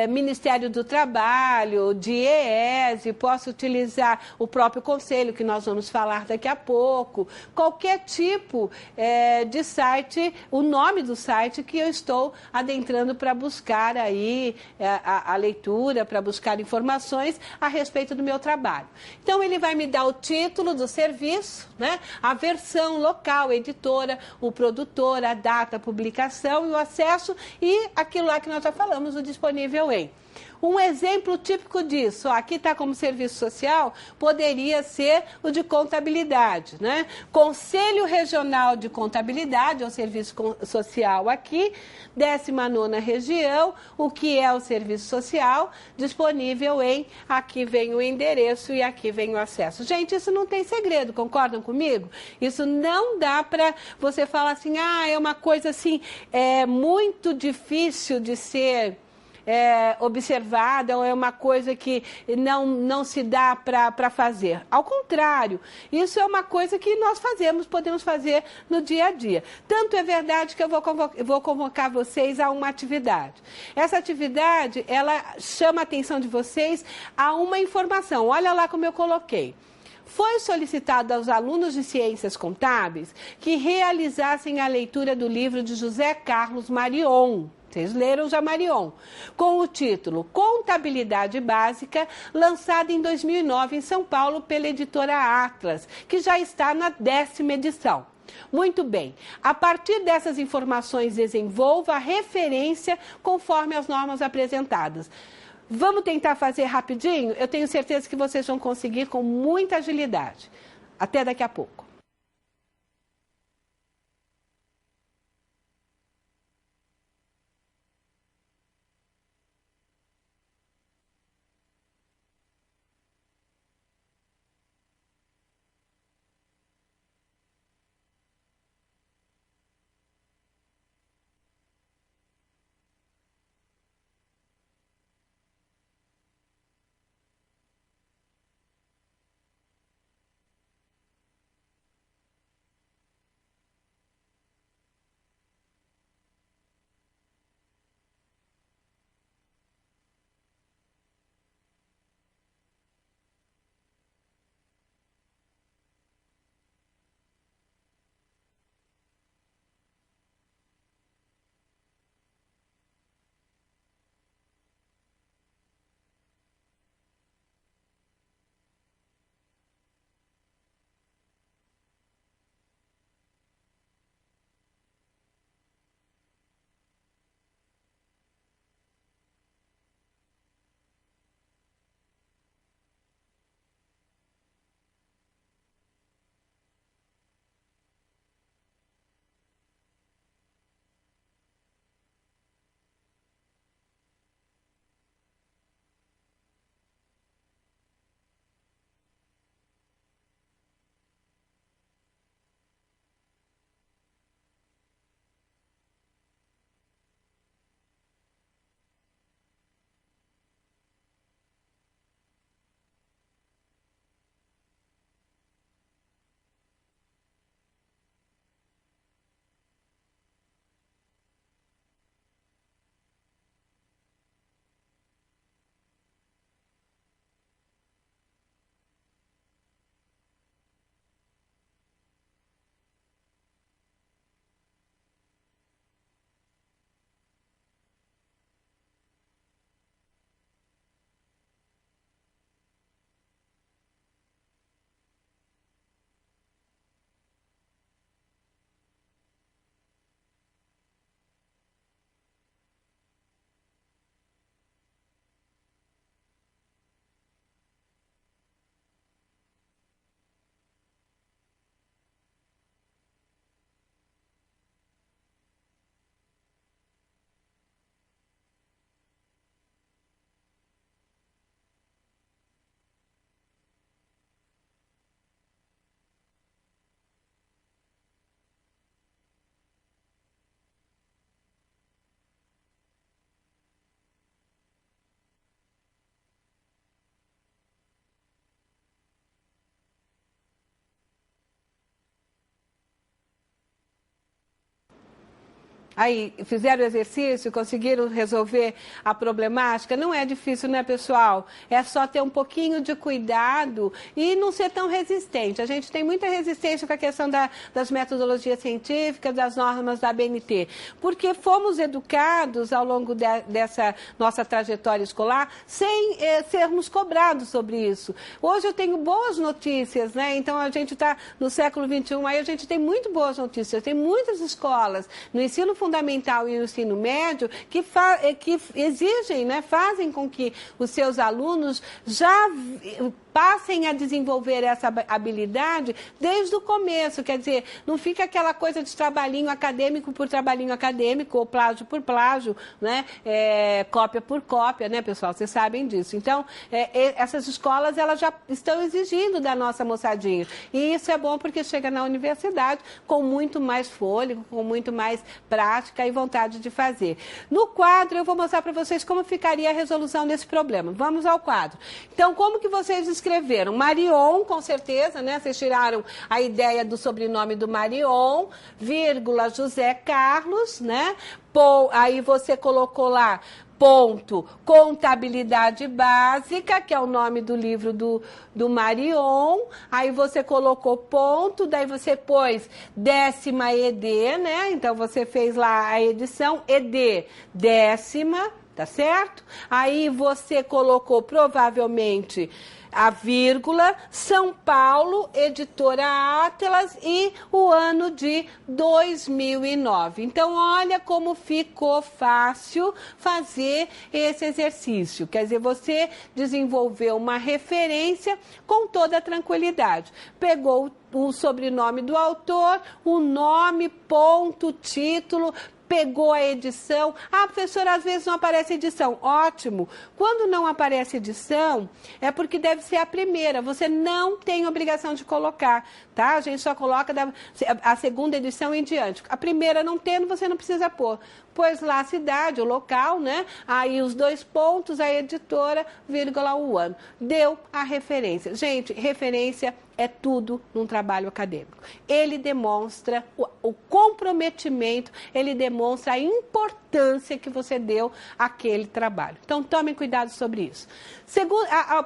A: Ministério do Trabalho, DIEESE, posso utilizar o próprio conselho, que nós vamos falar daqui a pouco, qualquer tipo de site, o nome do site que eu estou adentrando para buscar aí a leitura, para buscar informações a respeito do meu trabalho. Então, ele vai me dar o título do serviço, né? A versão local, editora, o produtor, a data, a publicação e o acesso e aquilo lá que nós já falamos, o disponível em. Um exemplo típico disso, aqui está como serviço social, poderia ser o de contabilidade, né? Conselho Regional de Contabilidade, é o serviço social aqui, 19ª região, o que é o serviço social, disponível em, aqui vem o endereço e aqui vem o acesso. Gente, isso não tem segredo, concordam comigo? Isso não dá para você falar assim, é uma coisa assim, muito difícil de ser observada ou é uma coisa que não se dá para fazer. Ao contrário, isso é uma coisa que nós podemos fazer no dia a dia. Tanto é verdade que eu vou convocar vocês a uma atividade. Essa atividade, ela chama a atenção de vocês a uma informação. Olha lá como eu coloquei. Foi solicitado aos alunos de Ciências Contábeis que realizassem a leitura do livro de José Carlos Marion. Vocês leram já Marion, com o título Contabilidade Básica, lançada em 2009 em São Paulo pela editora Atlas, que já está na 10ª edição. Muito bem, a partir dessas informações desenvolva a referência conforme as normas apresentadas. Vamos tentar fazer rapidinho? Eu tenho certeza que vocês vão conseguir com muita agilidade. Até daqui a pouco. Aí, fizeram o exercício, conseguiram resolver a problemática? Não é difícil, né, pessoal? É só ter um pouquinho de cuidado e não ser tão resistente. A gente tem muita resistência com a questão das metodologias científicas, das normas da ABNT, porque fomos educados ao longo dessa nossa trajetória escolar sem sermos cobrados sobre isso. Hoje eu tenho boas notícias, né? Então, a gente está no século XXI, aí a gente tem muito boas notícias. Tem muitas escolas no ensino fundamental e o ensino médio que exigem, né, fazem com que os seus alunos já passem a desenvolver essa habilidade desde o começo. Quer dizer, não fica aquela coisa de trabalhinho acadêmico por trabalhinho acadêmico, ou plágio por plágio, né? Cópia por cópia, né, pessoal? Vocês sabem disso. Então, essas escolas, elas já estão exigindo da nossa moçadinha. E isso é bom porque chega na universidade com muito mais fôlego, com muito mais prática e vontade de fazer. No quadro, eu vou mostrar para vocês como ficaria a resolução desse problema. Vamos ao quadro. Então, como que vocês escreveram? Marion, com certeza, né? Vocês tiraram a ideia do sobrenome do Marion, vírgula, José Carlos, né? Aí você colocou lá ponto, contabilidade básica, que é o nome do livro do Marion, aí você colocou ponto, daí você pôs 10ª ED, né? Então você fez lá a edição, ED, 10ª, tá certo? Aí você colocou provavelmente a vírgula, São Paulo, editora Atlas e o ano de 2009. Então, olha como ficou fácil fazer esse exercício. Quer dizer, você desenvolveu uma referência com toda a tranquilidade. Pegou o sobrenome do autor, o nome, ponto, título, pegou a edição. Ah, professora, às vezes não aparece edição. Ótimo. Quando não aparece edição, é porque deve ser a primeira. Você não tem obrigação de colocar, tá? A gente só coloca a segunda edição em diante. A primeira não tendo, você não precisa pôr. Pôs lá a cidade, o local, né? Aí os 2 pontos, a editora, vírgula, o ano. Deu a referência. Gente, referência é tudo num trabalho acadêmico. Ele demonstra o comprometimento, ele demonstra a importância que você deu àquele trabalho. Então, tomem cuidado sobre isso.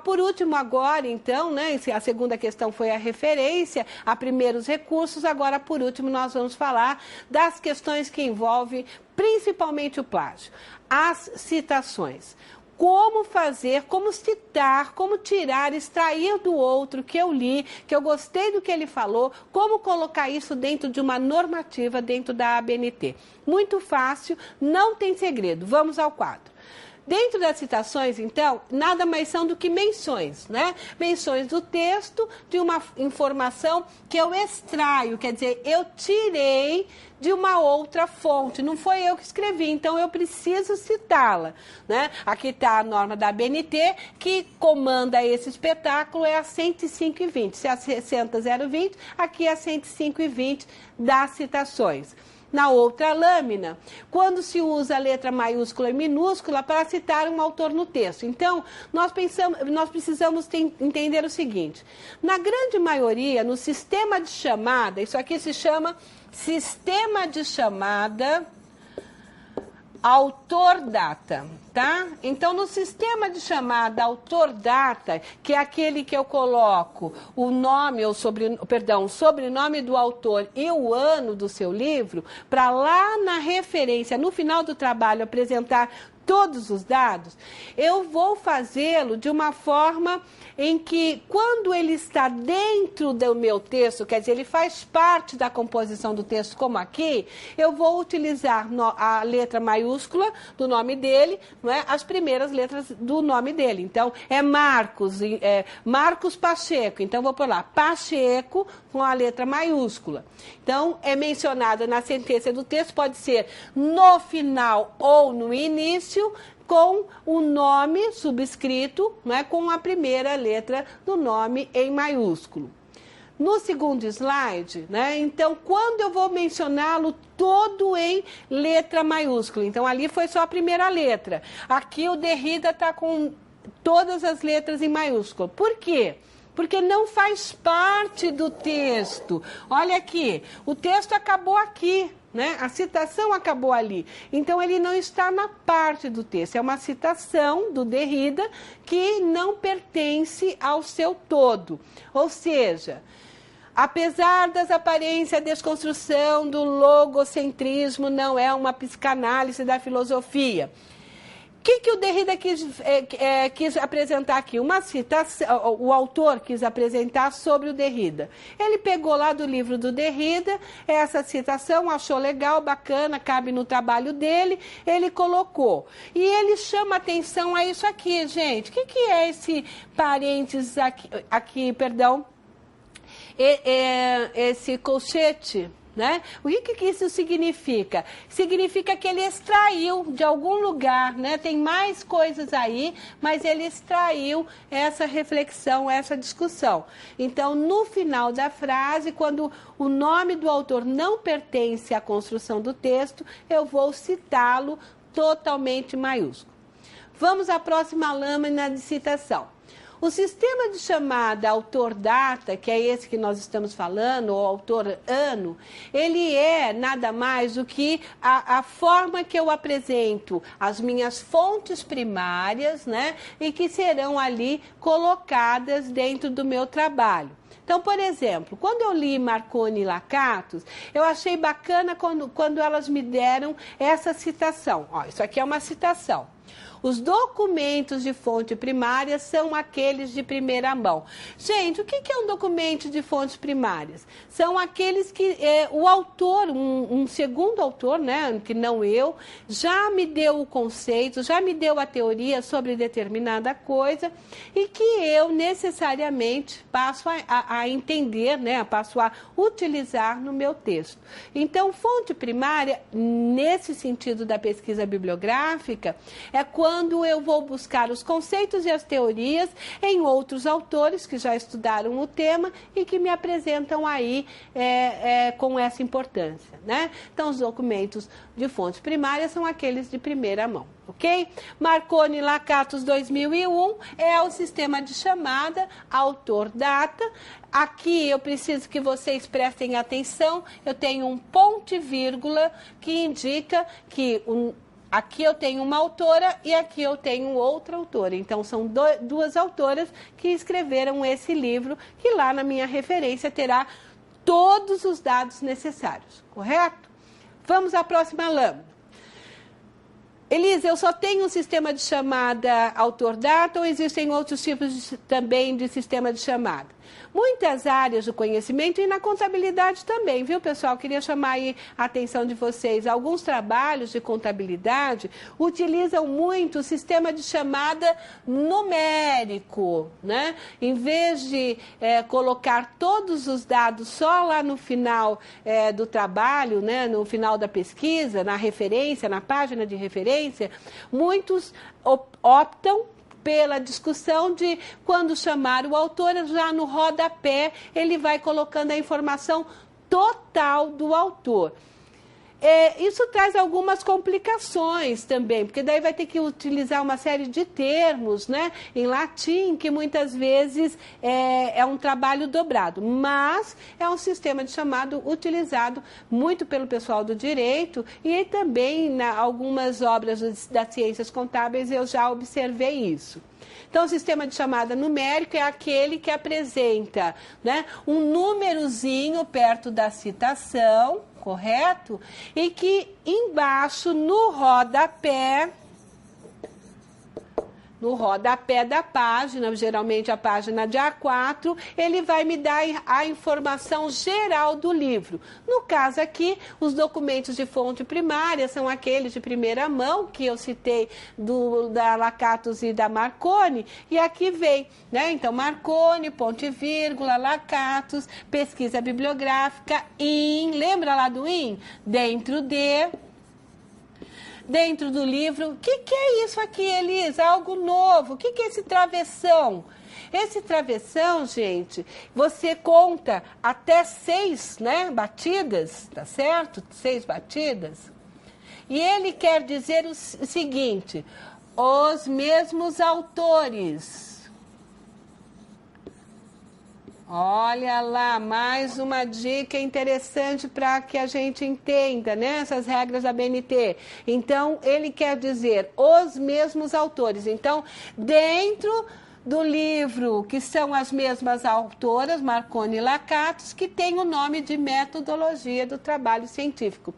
A: Por último, agora, então, né? A segunda questão foi a referência, a primeiros recursos. Agora, por último, nós vamos falar das questões que envolvem principalmente o plágio. As citações. Como fazer, como citar, como tirar, extrair do outro que eu li, que eu gostei do que ele falou, como colocar isso dentro de uma normativa dentro da ABNT. Muito fácil, não tem segredo. Vamos ao quadro. Dentro das citações, então, nada mais são do que menções, né? Menções do texto de uma informação que eu extraio, quer dizer, eu tirei de uma outra fonte, não foi eu que escrevi, então eu preciso citá-la, né? Aqui está a norma da ABNT, que comanda esse espetáculo, é a 105/20. Se é a 60.020, aqui é a 105/20 das citações. Na outra lâmina, quando se usa a letra maiúscula e minúscula para citar um autor no texto. Então, nós precisamos entender o seguinte: na grande maioria, no sistema de chamada, isso aqui se chama sistema de chamada autor-data, tá? Então, no sistema de chamada autor-data, que é aquele que eu coloco o nome, ou o sobrenome do autor e o ano do seu livro, para lá na referência, no final do trabalho, apresentar todos os dados, eu vou fazê-lo de uma forma em que, quando ele está dentro do meu texto, quer dizer, ele faz parte da composição do texto, como aqui, eu vou utilizar a letra maiúscula do nome dele, não é? As primeiras letras do nome dele. Então, é Marcos, Marcos Pacheco. Então, vou pôr lá, Pacheco, com a letra maiúscula. Então, é mencionada na sentença do texto, pode ser no final ou no início, com o nome subscrito, né, com a primeira letra do nome em maiúsculo. No segundo slide, né, então, quando eu vou mencioná-lo todo em letra maiúscula, então ali foi só a primeira letra. Aqui o Derrida está com todas as letras em maiúsculo. Por quê? Porque não faz parte do texto. Olha aqui, o texto acabou aqui, né? A citação acabou ali. Então, ele não está na parte do texto. É uma citação do Derrida que não pertence ao seu todo. Ou seja, apesar das aparências, a desconstrução do logocentrismo não é uma psicanálise da filosofia. O que o Derrida quis apresentar aqui? Uma citação, o autor quis apresentar sobre o Derrida. Ele pegou lá do livro do Derrida, essa citação, achou legal, bacana, cabe no trabalho dele, ele colocou. E ele chama atenção a isso aqui, gente. O que é esse parênteses aqui, perdão? Esse colchete, né? O que isso significa? Significa que ele extraiu de algum lugar, né? Tem mais coisas aí, mas ele extraiu essa reflexão, essa discussão. Então, no final da frase, quando o nome do autor não pertence à construção do texto, eu vou citá-lo totalmente maiúsculo. Vamos à próxima lâmina de citação. O sistema de chamada autor-data, que é esse que nós estamos falando, ou autor-ano, ele é nada mais do que a forma que eu apresento as minhas fontes primárias, né, e que serão ali colocadas dentro do meu trabalho. Então, por exemplo, quando eu li Marconi e Lakatos, eu achei bacana quando elas me deram essa citação. Ó, isso aqui é uma citação. Os documentos de fonte primária são aqueles de primeira mão. Gente, o que é um documento de fontes primárias? São aqueles que o autor, um segundo autor, né, que não eu, já me deu o conceito, já me deu a teoria sobre determinada coisa e que eu necessariamente passo a entender, né, passo a utilizar no meu texto. Então, fonte primária, nesse sentido da pesquisa bibliográfica, é quando eu vou buscar os conceitos e as teorias em outros autores que já estudaram o tema e que me apresentam aí com essa importância, né? Então, os documentos de fontes primárias são aqueles de primeira mão, ok? Marconi e Lakatos 2001 é o sistema de chamada autor-data. Aqui eu preciso que vocês prestem atenção, eu tenho um ponto e vírgula que indica que aqui eu tenho uma autora e aqui eu tenho outra autora. Então, são duas autoras que escreveram esse livro, que lá na minha referência terá todos os dados necessários, correto? Vamos à próxima lâmina. Elisa, eu só tenho um sistema de chamada autor-data ou existem outros tipos também de sistema de chamada? Muitas áreas do conhecimento e na contabilidade também, viu, pessoal? Queria chamar aí a atenção de vocês. Alguns trabalhos de contabilidade utilizam muito o sistema de chamada numérico, né? Em vez de colocar todos os dados só lá no final do trabalho, né? No final da pesquisa, na referência, na página de referência, muitos optam pela discussão de quando chamar o autor, já no rodapé, ele vai colocando a informação total do autor. Isso traz algumas complicações também, porque daí vai ter que utilizar uma série de termos, né, em latim, que muitas vezes é um trabalho dobrado, mas é um sistema de chamado utilizado muito pelo pessoal do direito e também em algumas obras das ciências contábeis eu já observei isso. Então, o sistema de chamada numérico é aquele que apresenta, né, um númerozinho perto da citação, correto? E que embaixo, no rodapé da página, geralmente a página de A4, ele vai me dar a informação geral do livro. No caso aqui, os documentos de fonte primária são aqueles de primeira mão, que eu citei da Lakatos e da Marconi, e aqui vem, né? Então, Marconi, ponto e vírgula, Lakatos, pesquisa bibliográfica, lembra lá do dentro do livro. O que é isso aqui, Elisa? Algo novo. O que é esse travessão? Esse travessão, gente, você conta até 6, né, batidas, tá certo? 6 batidas. E ele quer dizer o seguinte: os mesmos autores. Olha lá, mais uma dica interessante para que a gente entenda, né, essas regras da BNT. Então, ele quer dizer os mesmos autores. Então, dentro do livro, que são as mesmas autoras, Marconi e Lakatos, que tem o nome de Metodologia do Trabalho Científico.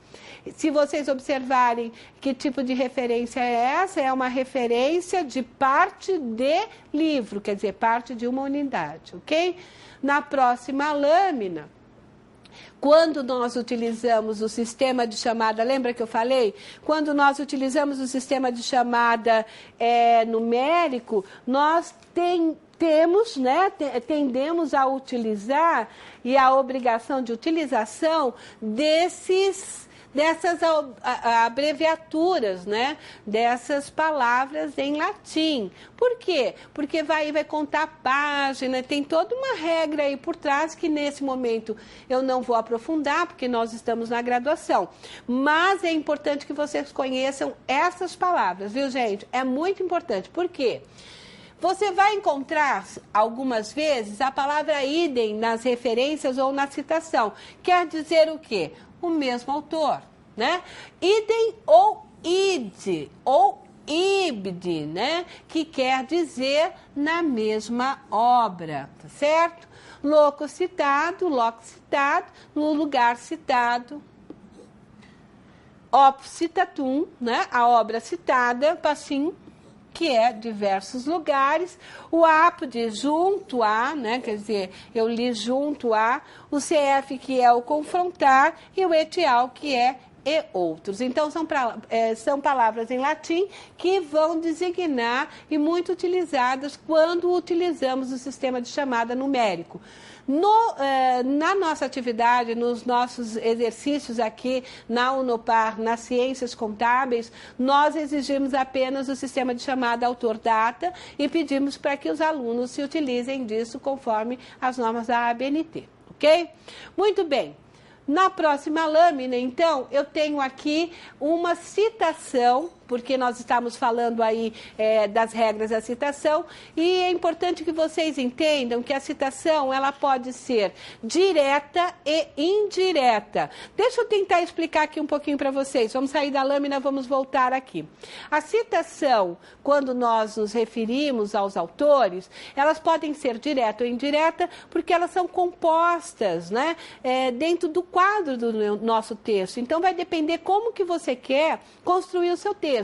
A: Se vocês observarem que tipo de referência é essa, é uma referência de parte de livro, quer dizer, parte de uma unidade, ok? Na próxima lâmina, quando nós utilizamos o sistema de chamada, lembra que eu falei? Quando nós utilizamos o sistema de chamada numérico, nós tendemos a utilizar e a obrigação de utilização dessas abreviaturas, né? Dessas palavras em latim. Por quê? Porque vai contar a página, tem toda uma regra aí por trás que nesse momento eu não vou aprofundar, porque nós estamos na graduação. Mas é importante que vocês conheçam essas palavras, viu, gente? É muito importante. Por quê? Você vai encontrar algumas vezes a palavra idem nas referências ou na citação. Quer dizer o quê? O mesmo autor, né? Idem ou id, ou ibd, né? Que quer dizer na mesma obra, tá certo? Loco citado, no lugar citado. Op citatum, né? A obra citada, passim, que é diversos lugares. O apud, junto a, né? Quer dizer, eu li junto a. O CF, que é o confrontar, e o etial, que é e outros. Então, são palavras em latim que vão designar e muito utilizadas quando utilizamos o sistema de chamada numérico. Na nossa atividade, nos nossos exercícios aqui na Unopar, nas ciências contábeis, nós exigimos apenas o sistema de chamada autor-data e pedimos para que os alunos se utilizem disso conforme as normas da ABNT, ok? Muito bem. Na próxima lâmina, então, eu tenho aqui uma citação, porque nós estamos falando aí das regras da citação, e é importante que vocês entendam que a citação, ela pode ser direta e indireta. Deixa eu tentar explicar aqui um pouquinho para vocês. Vamos sair da lâmina, vamos voltar aqui. A citação, quando nós nos referimos aos autores, elas podem ser direta ou indireta, porque elas são compostas, né, dentro do quadro do nosso texto. Então, vai depender como que você quer construir o seu texto.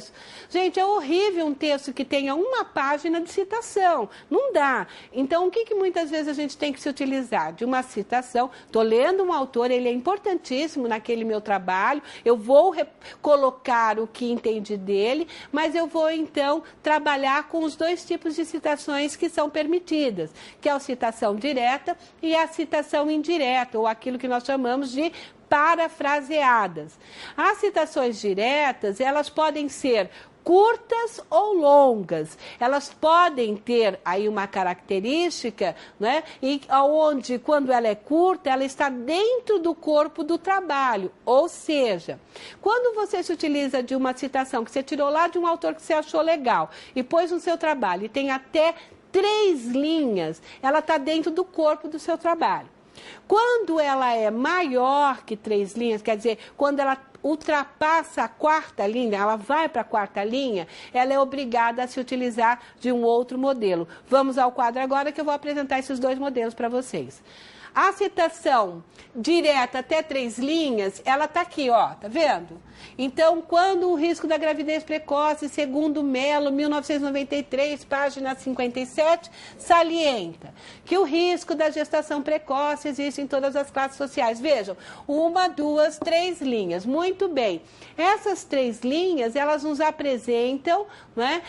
A: Gente, é horrível um texto que tenha uma página de citação. Não dá. Então, o que muitas vezes a gente tem que se utilizar? De uma citação. Estou lendo um autor, ele é importantíssimo naquele meu trabalho. Eu vou colocar o que entendi dele, mas eu vou, então, trabalhar com os dois tipos de citações que são permitidas, que é a citação direta e a citação indireta, ou aquilo que nós chamamos de parafraseadas. As citações diretas, elas podem ser curtas ou longas. Elas podem ter aí uma característica, né? E onde, quando ela é curta, ela está dentro do corpo do trabalho. Ou seja, quando você se utiliza de uma citação que você tirou lá de um autor que você achou legal e pôs no seu trabalho e tem até 3 linhas, ela está dentro do corpo do seu trabalho. Quando ela é maior que 3 linhas, quer dizer, quando ela ultrapassa a 4ª linha, ela vai para a 4ª linha, ela é obrigada a se utilizar de um outro modelo. Vamos ao quadro agora que eu vou apresentar esses 2 modelos para vocês. A citação direta até 3 linhas, ela está aqui, ó, tá vendo? Então, quando o risco da gravidez precoce, segundo Mello, 1993, página 57, salienta que o risco da gestação precoce existe em todas as classes sociais. Vejam, 1, 2, 3 linhas. Muito bem. Essas 3 linhas, elas nos apresentam, né,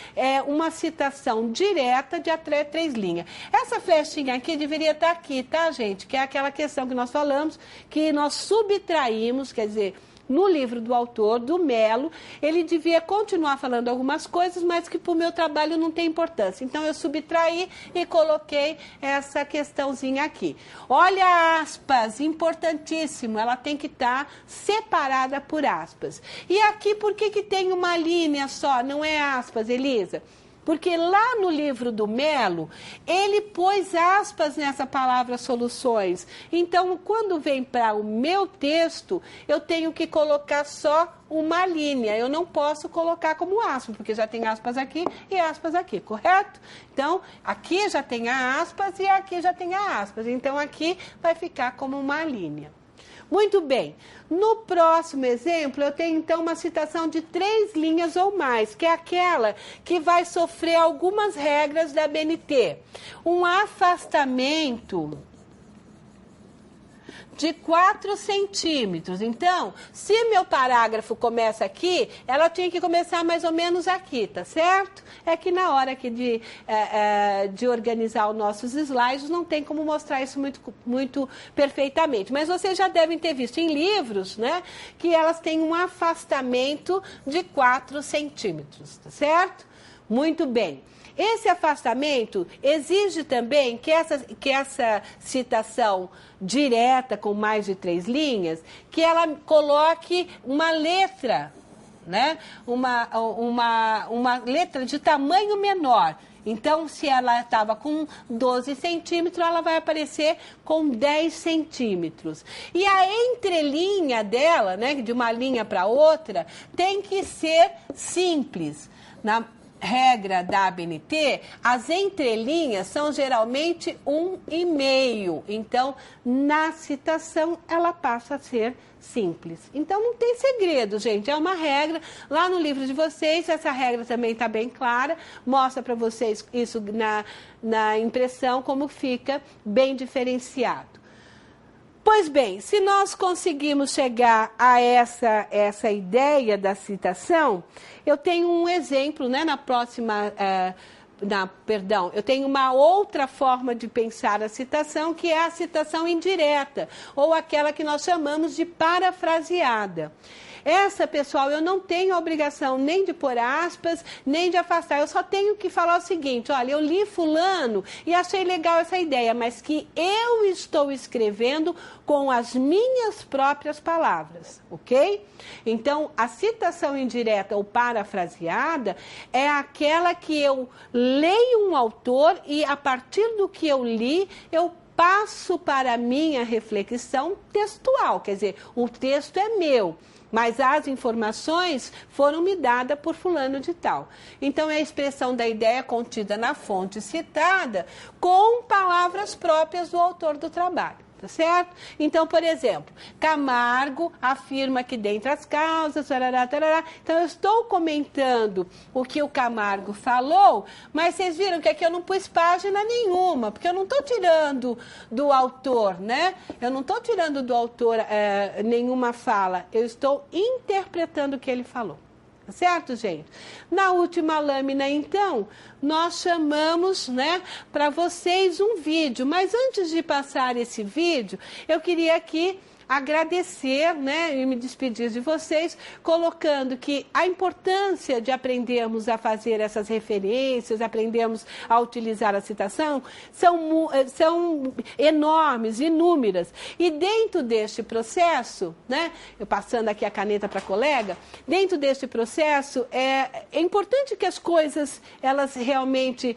A: uma citação direta de até 3 linhas. Essa flechinha aqui deveria estar aqui, tá, gente? Que é aquela questão que nós falamos, que nós subtraímos, quer dizer, no livro do autor, do Mello, ele devia continuar falando algumas coisas, mas que para o meu trabalho não tem importância. Então, eu subtraí e coloquei essa questãozinha aqui. Olha a aspas, importantíssimo, ela tem que estar separada por aspas. E aqui, por que tem uma linha só? Não é aspas, Elisa? Porque lá no livro do Mello, ele pôs aspas nessa palavra soluções. Então, quando vem para o meu texto, eu tenho que colocar só uma linha. Eu não posso colocar como aspas, porque já tem aspas aqui e aspas aqui, correto? Então, aqui já tem a aspas e aqui já tem a aspas. Então, aqui vai ficar como uma linha. Muito bem. No próximo exemplo, eu tenho, então, uma citação de 3 linhas ou mais, que é aquela que vai sofrer algumas regras da ABNT. Um afastamento de 4 centímetros. Então, se meu parágrafo começa aqui, ela tinha que começar mais ou menos aqui, tá certo? É que na hora aqui de organizar os nossos slides, não tem como mostrar isso muito perfeitamente. Mas vocês já devem ter visto em livros, né, que elas têm um afastamento de 4 centímetros, tá certo? Muito bem. Esse afastamento exige também que essa citação direta com mais de 3 linhas, que ela coloque uma letra, né? Uma letra de tamanho menor. Então, se ela estava com 12 centímetros, ela vai aparecer com 10 centímetros. E a entrelinha dela, né, de uma linha para outra, tem que ser simples. Na regra da ABNT, as entrelinhas são geralmente 1,5. Então, na citação, ela passa a ser simples. Então, não tem segredo, gente. É uma regra. Lá no livro de vocês, essa regra também está bem clara. Mostra para vocês isso na impressão, como fica bem diferenciado. Pois bem, se nós conseguimos chegar a essa ideia da citação, eu tenho um exemplo, né, na próxima... eu tenho uma outra forma de pensar a citação, que é a citação indireta, ou aquela que nós chamamos de parafraseada. Essa, pessoal, eu não tenho a obrigação nem de pôr aspas, nem de afastar. Eu só tenho que falar o seguinte: olha, eu li fulano e achei legal essa ideia, mas que eu estou escrevendo com as minhas próprias palavras, ok? Então, a citação indireta ou parafraseada é aquela que eu leio um autor e, a partir do que eu li, eu passo para a minha reflexão textual, quer dizer, o texto é meu, mas as informações foram me dadas por fulano de tal. Então, é a expressão da ideia contida na fonte citada com palavras próprias do autor do trabalho. Tá certo? Então, por exemplo, Camargo afirma que dentre as causas, tarará, tarará. Então, eu estou comentando o que o Camargo falou, mas vocês viram que aqui eu não pus página nenhuma, porque eu não estou tirando do autor, né? Eu não estou tirando do autor nenhuma fala, eu estou interpretando o que ele falou. Certo, gente? Na última lâmina, então, nós chamamos, né, para vocês um vídeo. Mas antes de passar esse vídeo, eu queria aqui agradecer, né, e me despedir de vocês, colocando que a importância de aprendermos a fazer essas referências, aprendermos a utilizar a citação, são enormes, inúmeras. E dentro deste processo, né, eu passando aqui a caneta para a colega, dentro deste processo, é importante que as coisas, elas realmente...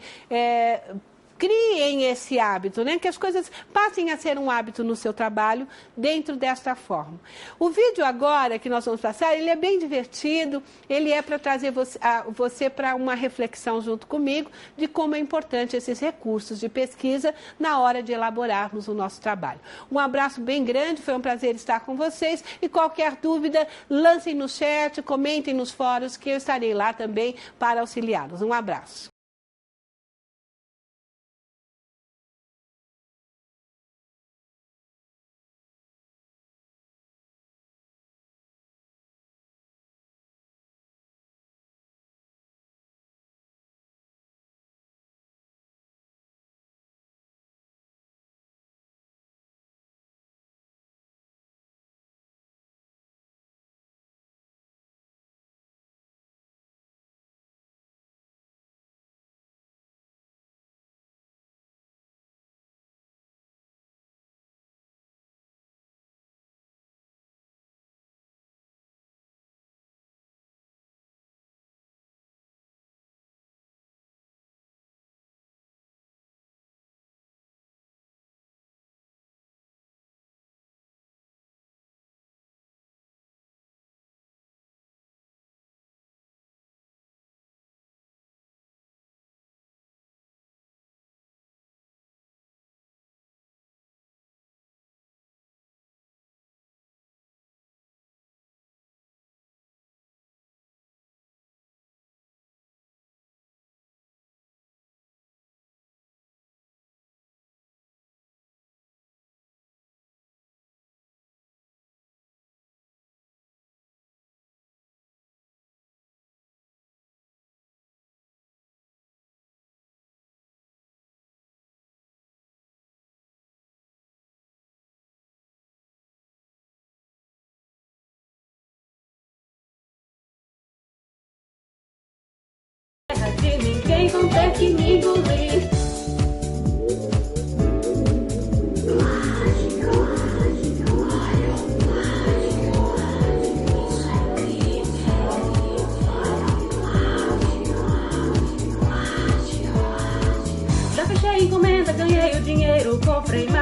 A: criem esse hábito, né? Que as coisas passem a ser um hábito no seu trabalho dentro desta forma. O vídeo agora que nós vamos passar, ele é bem divertido, ele é para trazer você para uma reflexão junto comigo de como é importante esses recursos de pesquisa na hora de elaborarmos o nosso trabalho. Um abraço bem grande, foi um prazer estar com vocês e qualquer dúvida, lancem no chat, comentem nos fóruns que eu estarei lá também para auxiliá-los. Um abraço.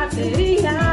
E: bateria.